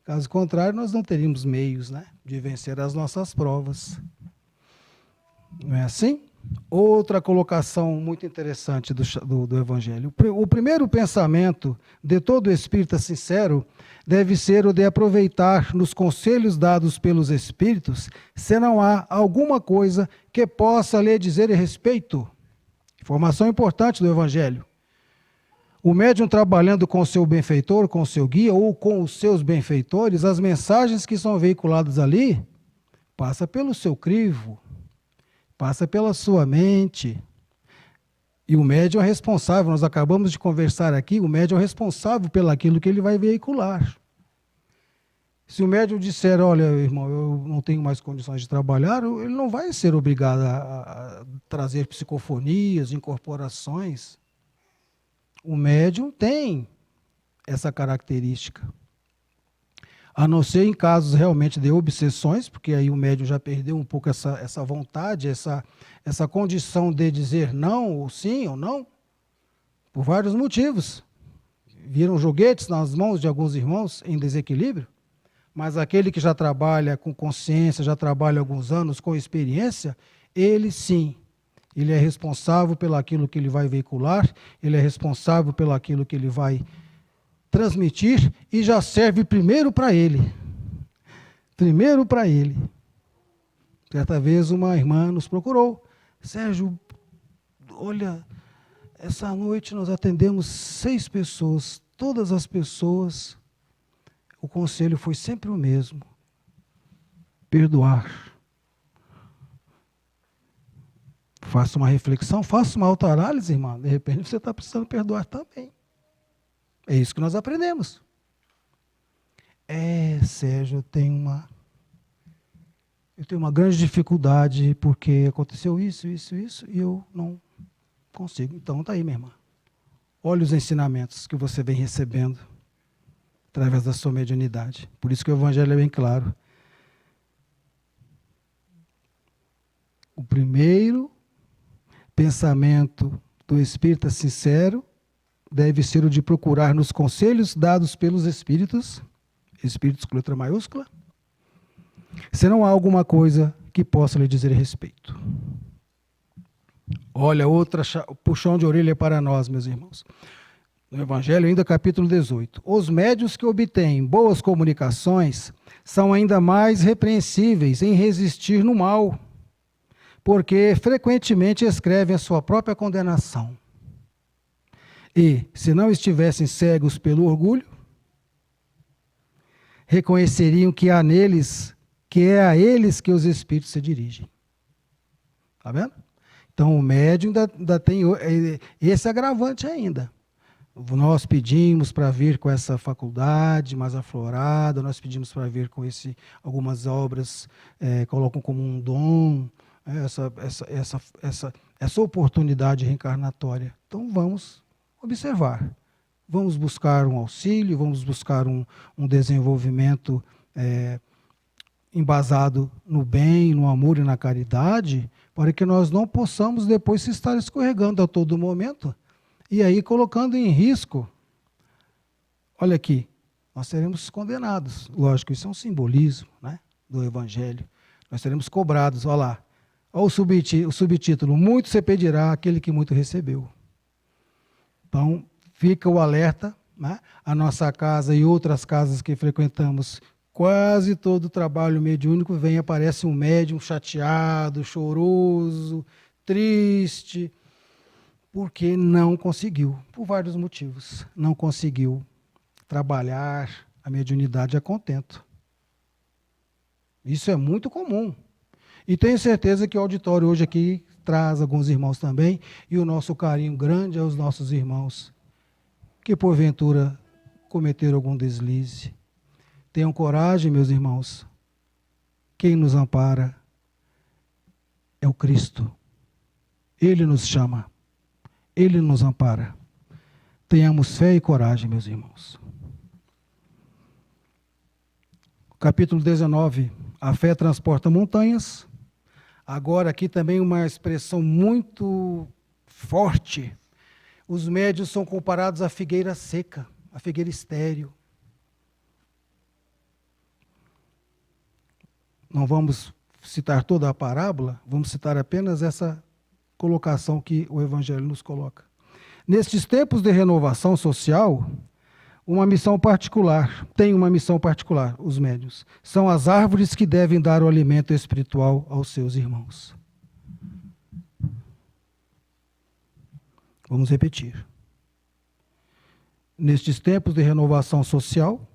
Caso contrário, nós não teríamos meios, né, de vencer as nossas provas. Não é assim? Outra colocação muito interessante do Evangelho. O primeiro pensamento de todo espírita sincero deve ser o de aproveitar nos conselhos dados pelos espíritos, se não há alguma coisa que possa lhe dizer a respeito. Informação importante do Evangelho. O médium trabalhando com o seu benfeitor, com o seu guia ou com os seus benfeitores, as mensagens que são veiculadas ali, passa pelo seu crivo, passa pela sua mente. E o médium é responsável, nós acabamos de conversar aqui, o médium é responsável pelo aquilo que ele vai veicular. Se o médium disser, olha, irmão, eu não tenho mais condições de trabalhar, ele não vai ser obrigado a trazer psicofonias, incorporações. O médium tem essa característica. A não ser em casos realmente de obsessões, porque aí o médium já perdeu um pouco essa vontade, essa condição de dizer não, ou sim, ou não, por vários motivos. Viram joguetes nas mãos de alguns irmãos em desequilíbrio, mas aquele que já trabalha com consciência, já trabalha há alguns anos com experiência, ele sim, ele é responsável pelo aquilo que ele vai veicular, ele é responsável pelo aquilo que ele vai transmitir e já serve primeiro para ele. Primeiro para ele. Certa vez uma irmã nos procurou. Sérgio, olha, essa noite nós atendemos 6 pessoas. Todas as pessoas, o conselho foi sempre o mesmo. Perdoar. Faça uma reflexão, faça uma autoanálise, irmão. De repente você está precisando perdoar também. É isso que nós aprendemos. Sérgio, eu tenho uma grande dificuldade porque aconteceu isso, e eu não consigo. Então, está aí, minha irmã. Olha os ensinamentos que você vem recebendo através da sua mediunidade. Por isso que o Evangelho é bem claro. O primeiro pensamento do espírita sincero deve ser o de procurar nos conselhos dados pelos espíritos com letra maiúscula, se não há alguma coisa que possa lhe dizer respeito. Olha, outra puxão de orelha para nós, meus irmãos. No Evangelho, ainda capítulo 18. Os médiuns que obtêm boas comunicações são ainda mais repreensíveis em resistir no mal, porque frequentemente escrevem a sua própria condenação. E, se não estivessem cegos pelo orgulho, reconheceriam que há neles, que é a eles que os espíritos se dirigem. Está vendo? Então o médium ainda tem esse agravante ainda. Nós pedimos para vir com essa faculdade mais aflorada, nós pedimos para vir com algumas obras, colocam como um dom, essa oportunidade reencarnatória. Então vamos observar, vamos buscar um auxílio, vamos buscar um desenvolvimento embasado no bem, no amor e na caridade, para que nós não possamos depois se estar escorregando a todo momento, e aí colocando em risco, olha aqui, nós seremos condenados. Lógico, isso é um simbolismo, né, do Evangelho. Nós seremos cobrados, olha lá, olha o subtítulo, muito se pedirá àquele que muito recebeu. Então, fica o alerta, né? A nossa casa e outras casas que frequentamos, quase todo o trabalho mediúnico vem, aparece um médium chateado, choroso, triste, porque não conseguiu, por vários motivos, não conseguiu trabalhar a mediunidade a contento. Isso é muito comum. E tenho certeza que o auditório hoje aqui traz alguns irmãos também, e o nosso carinho grande aos nossos irmãos que porventura cometeram algum deslize. Tenham coragem, meus irmãos. Quem nos ampara é o Cristo. Ele nos chama. Ele nos ampara. Tenhamos fé e coragem, meus irmãos. Capítulo 19. A fé transporta montanhas. Agora aqui também uma expressão muito forte. Os médios são comparados à figueira seca, à figueira estéril. Não vamos citar toda a parábola, vamos citar apenas essa colocação que o Evangelho nos coloca. Nestes tempos de renovação social, uma missão particular, os médiuns. São as árvores que devem dar o alimento espiritual aos seus irmãos. Vamos repetir. Nestes tempos de renovação social,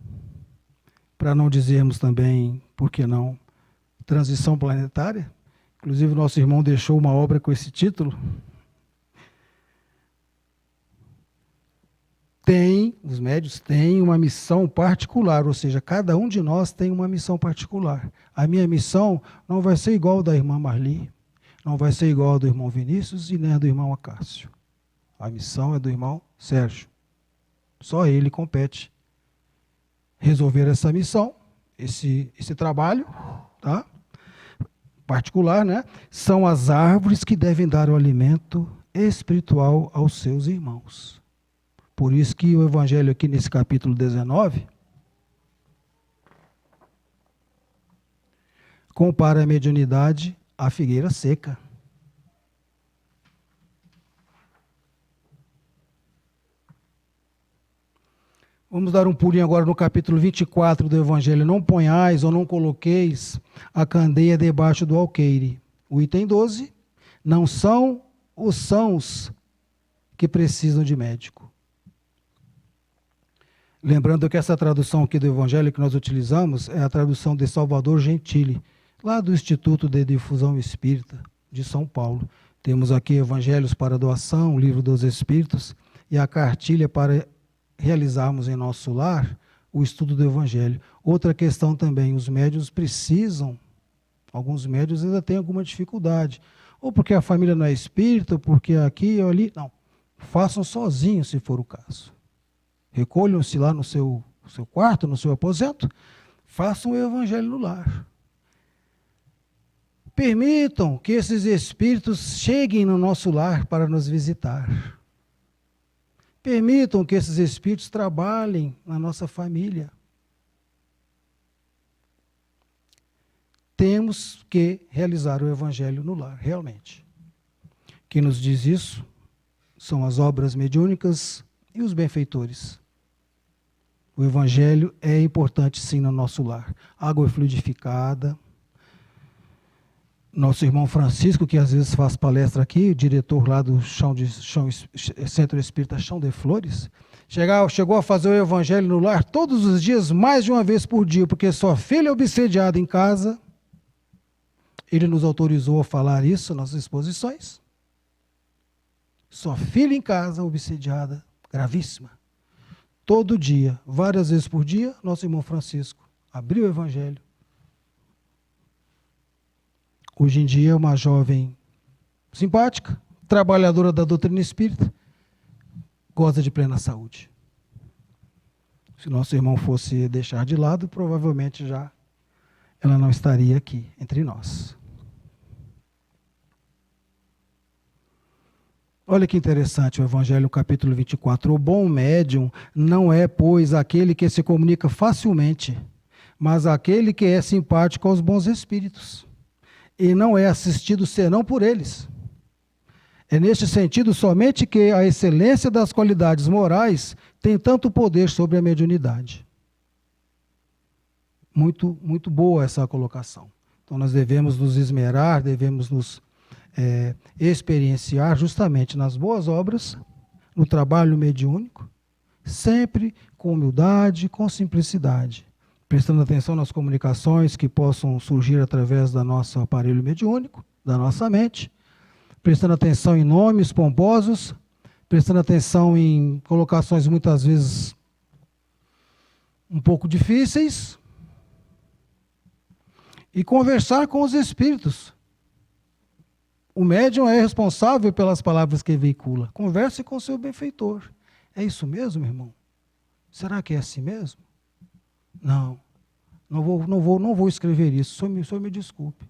para não dizermos também, por que não, transição planetária, inclusive o nosso irmão deixou uma obra com esse título, os médiuns têm uma missão particular, ou seja, cada um de nós tem uma missão particular. A minha missão não vai ser igual a da irmã Marli, não vai ser igual a do irmão Vinícius e nem a do irmão Acácio. A missão é do irmão Sérgio. Só ele compete resolver essa missão, esse trabalho, tá? Particular, né? São as árvores que devem dar o alimento espiritual aos seus irmãos. Por isso que o Evangelho aqui nesse capítulo 19 compara a mediunidade à figueira seca. Vamos dar um pulinho agora no capítulo 24 do Evangelho. Não ponhais ou não coloqueis a candeia debaixo do alqueire. O item 12, não são os sãos que precisam de médico. Lembrando que essa tradução aqui do Evangelho que nós utilizamos é a tradução de Salvador Gentili, lá do Instituto de Difusão Espírita de São Paulo. Temos aqui Evangelhos para Doação, o Livro dos Espíritos, e a cartilha para realizarmos em nosso lar o estudo do Evangelho. Outra questão também, os médiuns precisam, alguns médiuns ainda têm alguma dificuldade, ou porque a família não é espírita, ou porque aqui ou ali, não. Façam sozinhos, se for o caso. Recolham-se lá no seu quarto, no seu aposento, façam o Evangelho no lar. Permitam que esses espíritos cheguem no nosso lar para nos visitar. Permitam que esses espíritos trabalhem na nossa família. temos que realizar o evangelho no lar, realmente. Quem nos diz isso são as obras mediúnicas e os benfeitores. O evangelho é importante sim no nosso lar. Água fluidificada. Nosso irmão Francisco, que às vezes faz palestra aqui, o diretor lá do Centro Espírita Chão de Flores, chegou a fazer o evangelho no lar todos os dias, mais de uma vez por dia, porque sua filha obsediada em casa, ele nos autorizou a falar isso nas exposições. Sua filha em casa, obsediada, gravíssima. Todo dia, várias vezes por dia, nosso irmão Francisco abriu o evangelho. Hoje em dia, uma jovem simpática, trabalhadora da doutrina espírita, goza de plena saúde. Se nosso irmão fosse deixar de lado, provavelmente já ela não estaria aqui entre nós. Olha que interessante o Evangelho, capítulo 24. O bom médium não é, pois, aquele que se comunica facilmente, mas aquele que é simpático aos bons espíritos, e não é assistido senão por eles. É neste sentido somente que a excelência das qualidades morais tem tanto poder sobre a mediunidade. Muito, muito boa essa colocação. Então nós devemos nos esmerar, devemos nos experienciar justamente nas boas obras, no trabalho mediúnico, sempre com humildade, com simplicidade, prestando atenção nas comunicações que possam surgir através do nosso aparelho mediúnico, da nossa mente, prestando atenção em nomes pomposos, prestando atenção em colocações muitas vezes um pouco difíceis, e conversar com os espíritos. O médium é responsável pelas palavras que veicula. Converse com o seu benfeitor. É isso mesmo, irmão? Será que é assim mesmo? Não vou escrever isso, o senhor me desculpe.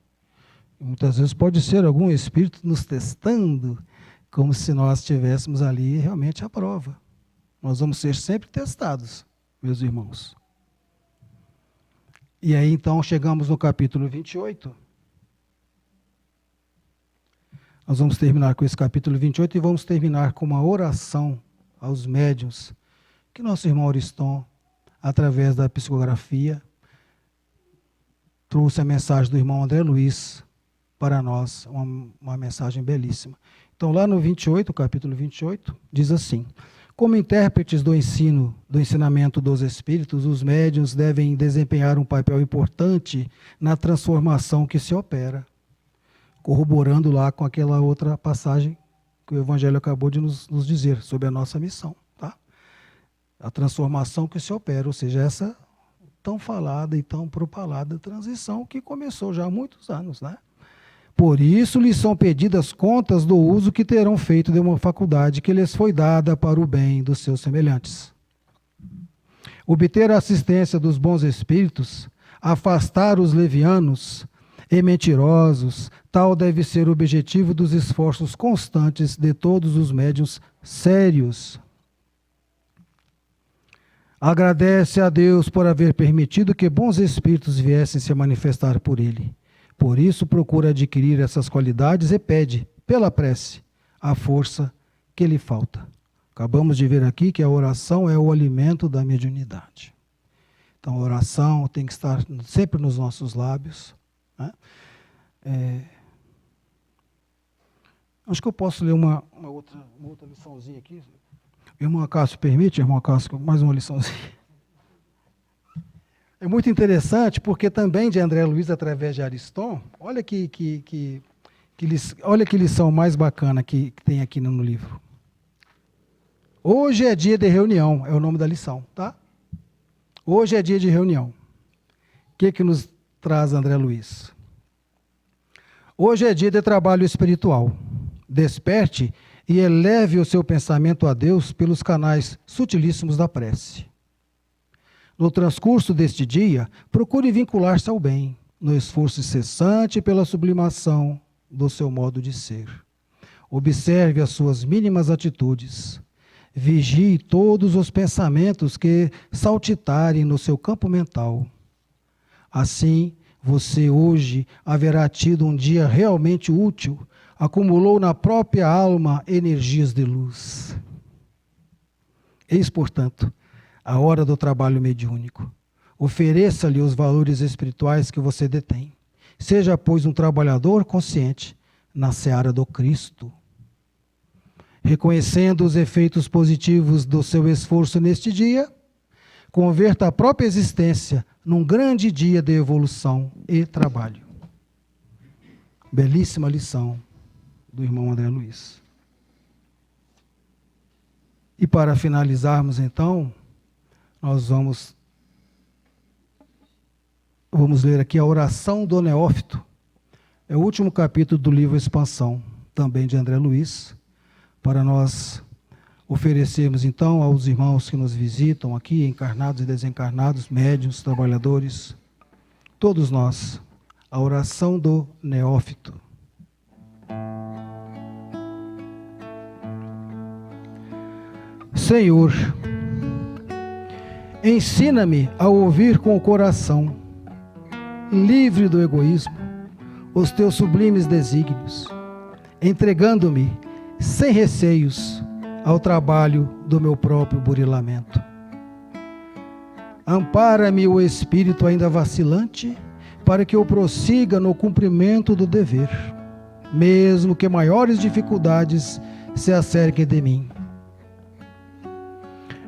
Muitas vezes pode ser algum espírito nos testando, como se nós estivéssemos ali realmente à prova. Nós vamos ser sempre testados, meus irmãos. E aí então chegamos no capítulo 28. Nós vamos terminar com esse capítulo 28 e vamos terminar com uma oração aos médiuns que nosso irmão Ariston, através da psicografia, trouxe a mensagem do irmão André Luiz para nós, uma mensagem belíssima. Então, lá no 28, capítulo 28, diz assim: como intérpretes do ensinamento dos espíritos, os médiuns devem desempenhar um papel importante na transformação que se opera, corroborando lá com aquela outra passagem que o Evangelho acabou de nos dizer sobre a nossa missão. Tá? A transformação que se opera, ou seja, essa tão falada e tão propalada transição que começou já há muitos anos, né? Por isso lhes são pedidas contas do uso que terão feito de uma faculdade que lhes foi dada para o bem dos seus semelhantes. Obter a assistência dos bons espíritos, afastar os levianos e mentirosos, tal deve ser o objetivo dos esforços constantes de todos os médiuns sérios. Agradece a Deus por haver permitido que bons espíritos viessem se manifestar por ele. Por isso procura adquirir essas qualidades e pede, pela prece, a força que lhe falta. Acabamos de ver aqui que a oração é o alimento da mediunidade. Então a oração tem que estar sempre nos nossos lábios, né? Acho que eu posso ler uma outra liçãozinha aqui. Irmão Cássio, permite, irmão Cássio, mais uma liçãozinha. É muito interessante, porque também de André Luiz, através de Ariston, olha que lição mais bacana que tem aqui no livro. Hoje é dia de reunião, é o nome da lição, tá? Hoje é dia de reunião. O que nos traz André Luiz? Hoje é dia de trabalho espiritual. Desperte e eleve o seu pensamento a Deus pelos canais sutilíssimos da prece. No transcurso deste dia, procure vincular-se ao bem, no esforço incessante pela sublimação do seu modo de ser. Observe as suas mínimas atitudes. Vigie todos os pensamentos que saltitarem no seu campo mental. Assim, Você hoje haverá tido um dia realmente útil, acumulou na própria alma energias de luz. Eis, portanto, a hora do trabalho mediúnico. Ofereça-lhe os valores espirituais que você detém. Seja, pois, um trabalhador consciente na seara do Cristo. Reconhecendo os efeitos positivos do seu esforço neste dia, converta a própria existência num grande dia de evolução e trabalho. Belíssima lição do irmão André Luiz. E para finalizarmos, então, nós vamos ler aqui a oração do Neófito. É o último capítulo do livro Expansão, também de André Luiz, para nós oferecermos, então, aos irmãos que nos visitam aqui, encarnados e desencarnados, médiuns, trabalhadores, todos nós, a oração do Neófito. Senhor, ensina-me a ouvir com o coração, livre do egoísmo, os teus sublimes desígnios, entregando-me sem receios ao trabalho do meu próprio burilamento. Ampara-me o espírito ainda vacilante, para que eu prossiga no cumprimento do dever, mesmo que maiores dificuldades se acerquem de mim.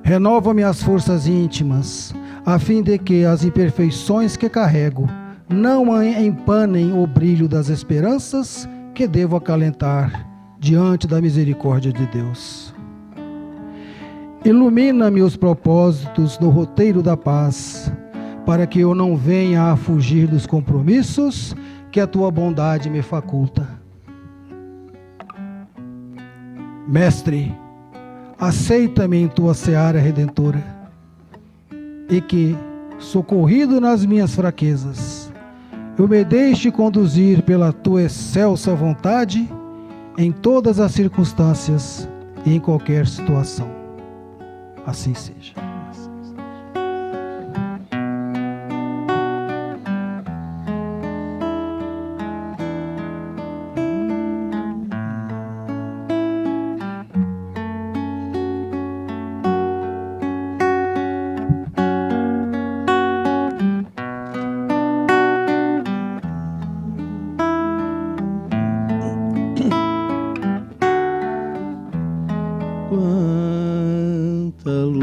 Renova-me as forças íntimas, a fim de que as imperfeições que carrego não empanem o brilho das esperanças que devo acalentar diante da misericórdia de Deus. Ilumina-me os propósitos no roteiro da paz, para que eu não venha a fugir dos compromissos que a tua bondade me faculta. Mestre, aceita-me em tua seara redentora, e que, socorrido nas minhas fraquezas, eu me deixe conduzir pela tua excelsa vontade em todas as circunstâncias e em qualquer situação. Assim seja. Quanta luz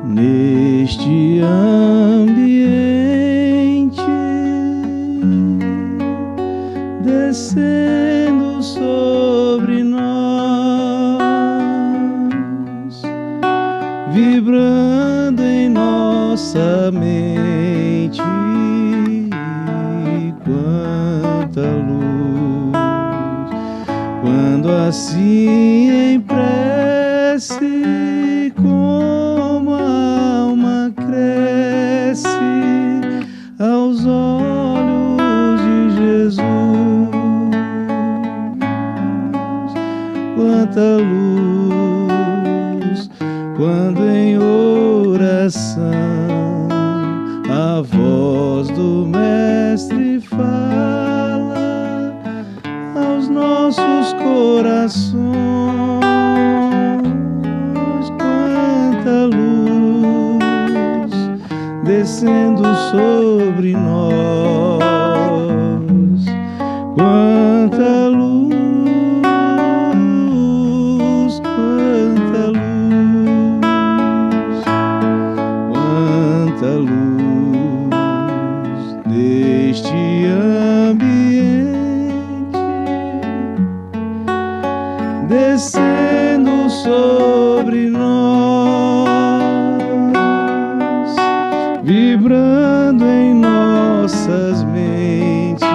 neste ambiente, descendo sobre nós, vibrando em nossa mente. Quanta luz, quando assim em prece, como a alma cresce aos olhos de Jesus. Quanta luz, quando em oração a voz do Mestre fala aos nossos corações. Quanta luz descendo sobre nós. Quanta luz, quanta luz, quanta luz neste ambiente, descendo sobre nós, vibrando em nossas mentes.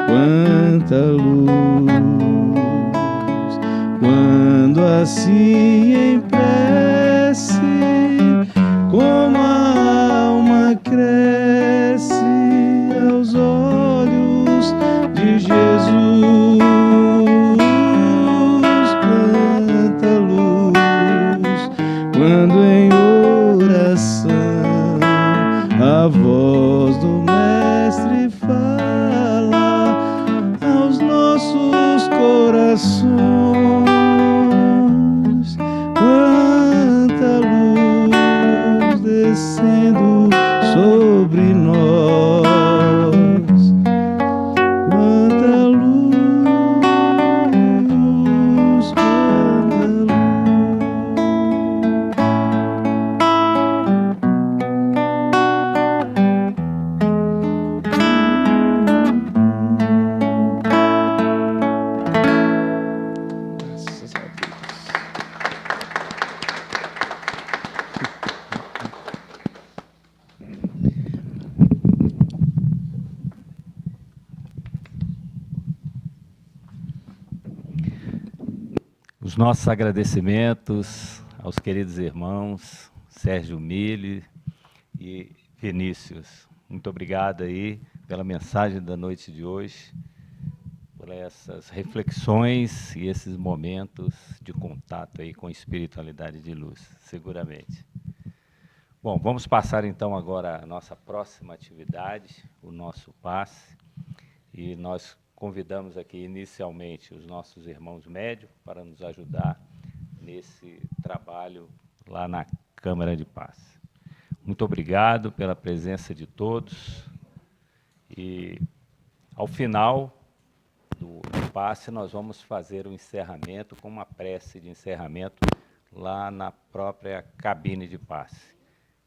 Quanta luz, quando assim em prece, como a alma cresce aos olhos de Jesus. Quanta luz, quando em oração, a voz do Mestre fala aos nossos corações. Quanta luz descendo sobre nós, quanta luz, quanta luz. Graças a Deus. Os nossos agradecimentos aos queridos irmãos Sérgio Mille e Vinícius. Muito obrigado aí pela mensagem da noite de hoje, por essas reflexões e esses momentos de contato aí com a espiritualidade de luz, seguramente. Bom, vamos passar então agora a nossa próxima atividade, o nosso passe, e nós convidamos aqui inicialmente os nossos irmãos médicos para nos ajudar nesse trabalho lá na Câmara de Passe. Muito obrigado pela presença de todos e, ao final do passe, nós vamos fazer o encerramento com uma prece de encerramento lá na própria cabine de passe.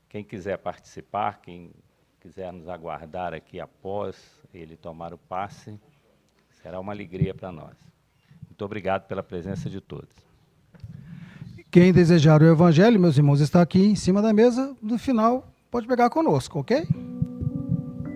Quem quiser participar, quem quiser nos aguardar aqui após ele tomar o passe, será uma alegria para nós. Muito obrigado pela presença de todos. Quem desejar o Evangelho, meus irmãos, está aqui em cima da mesa. No final, pode pegar conosco, ok?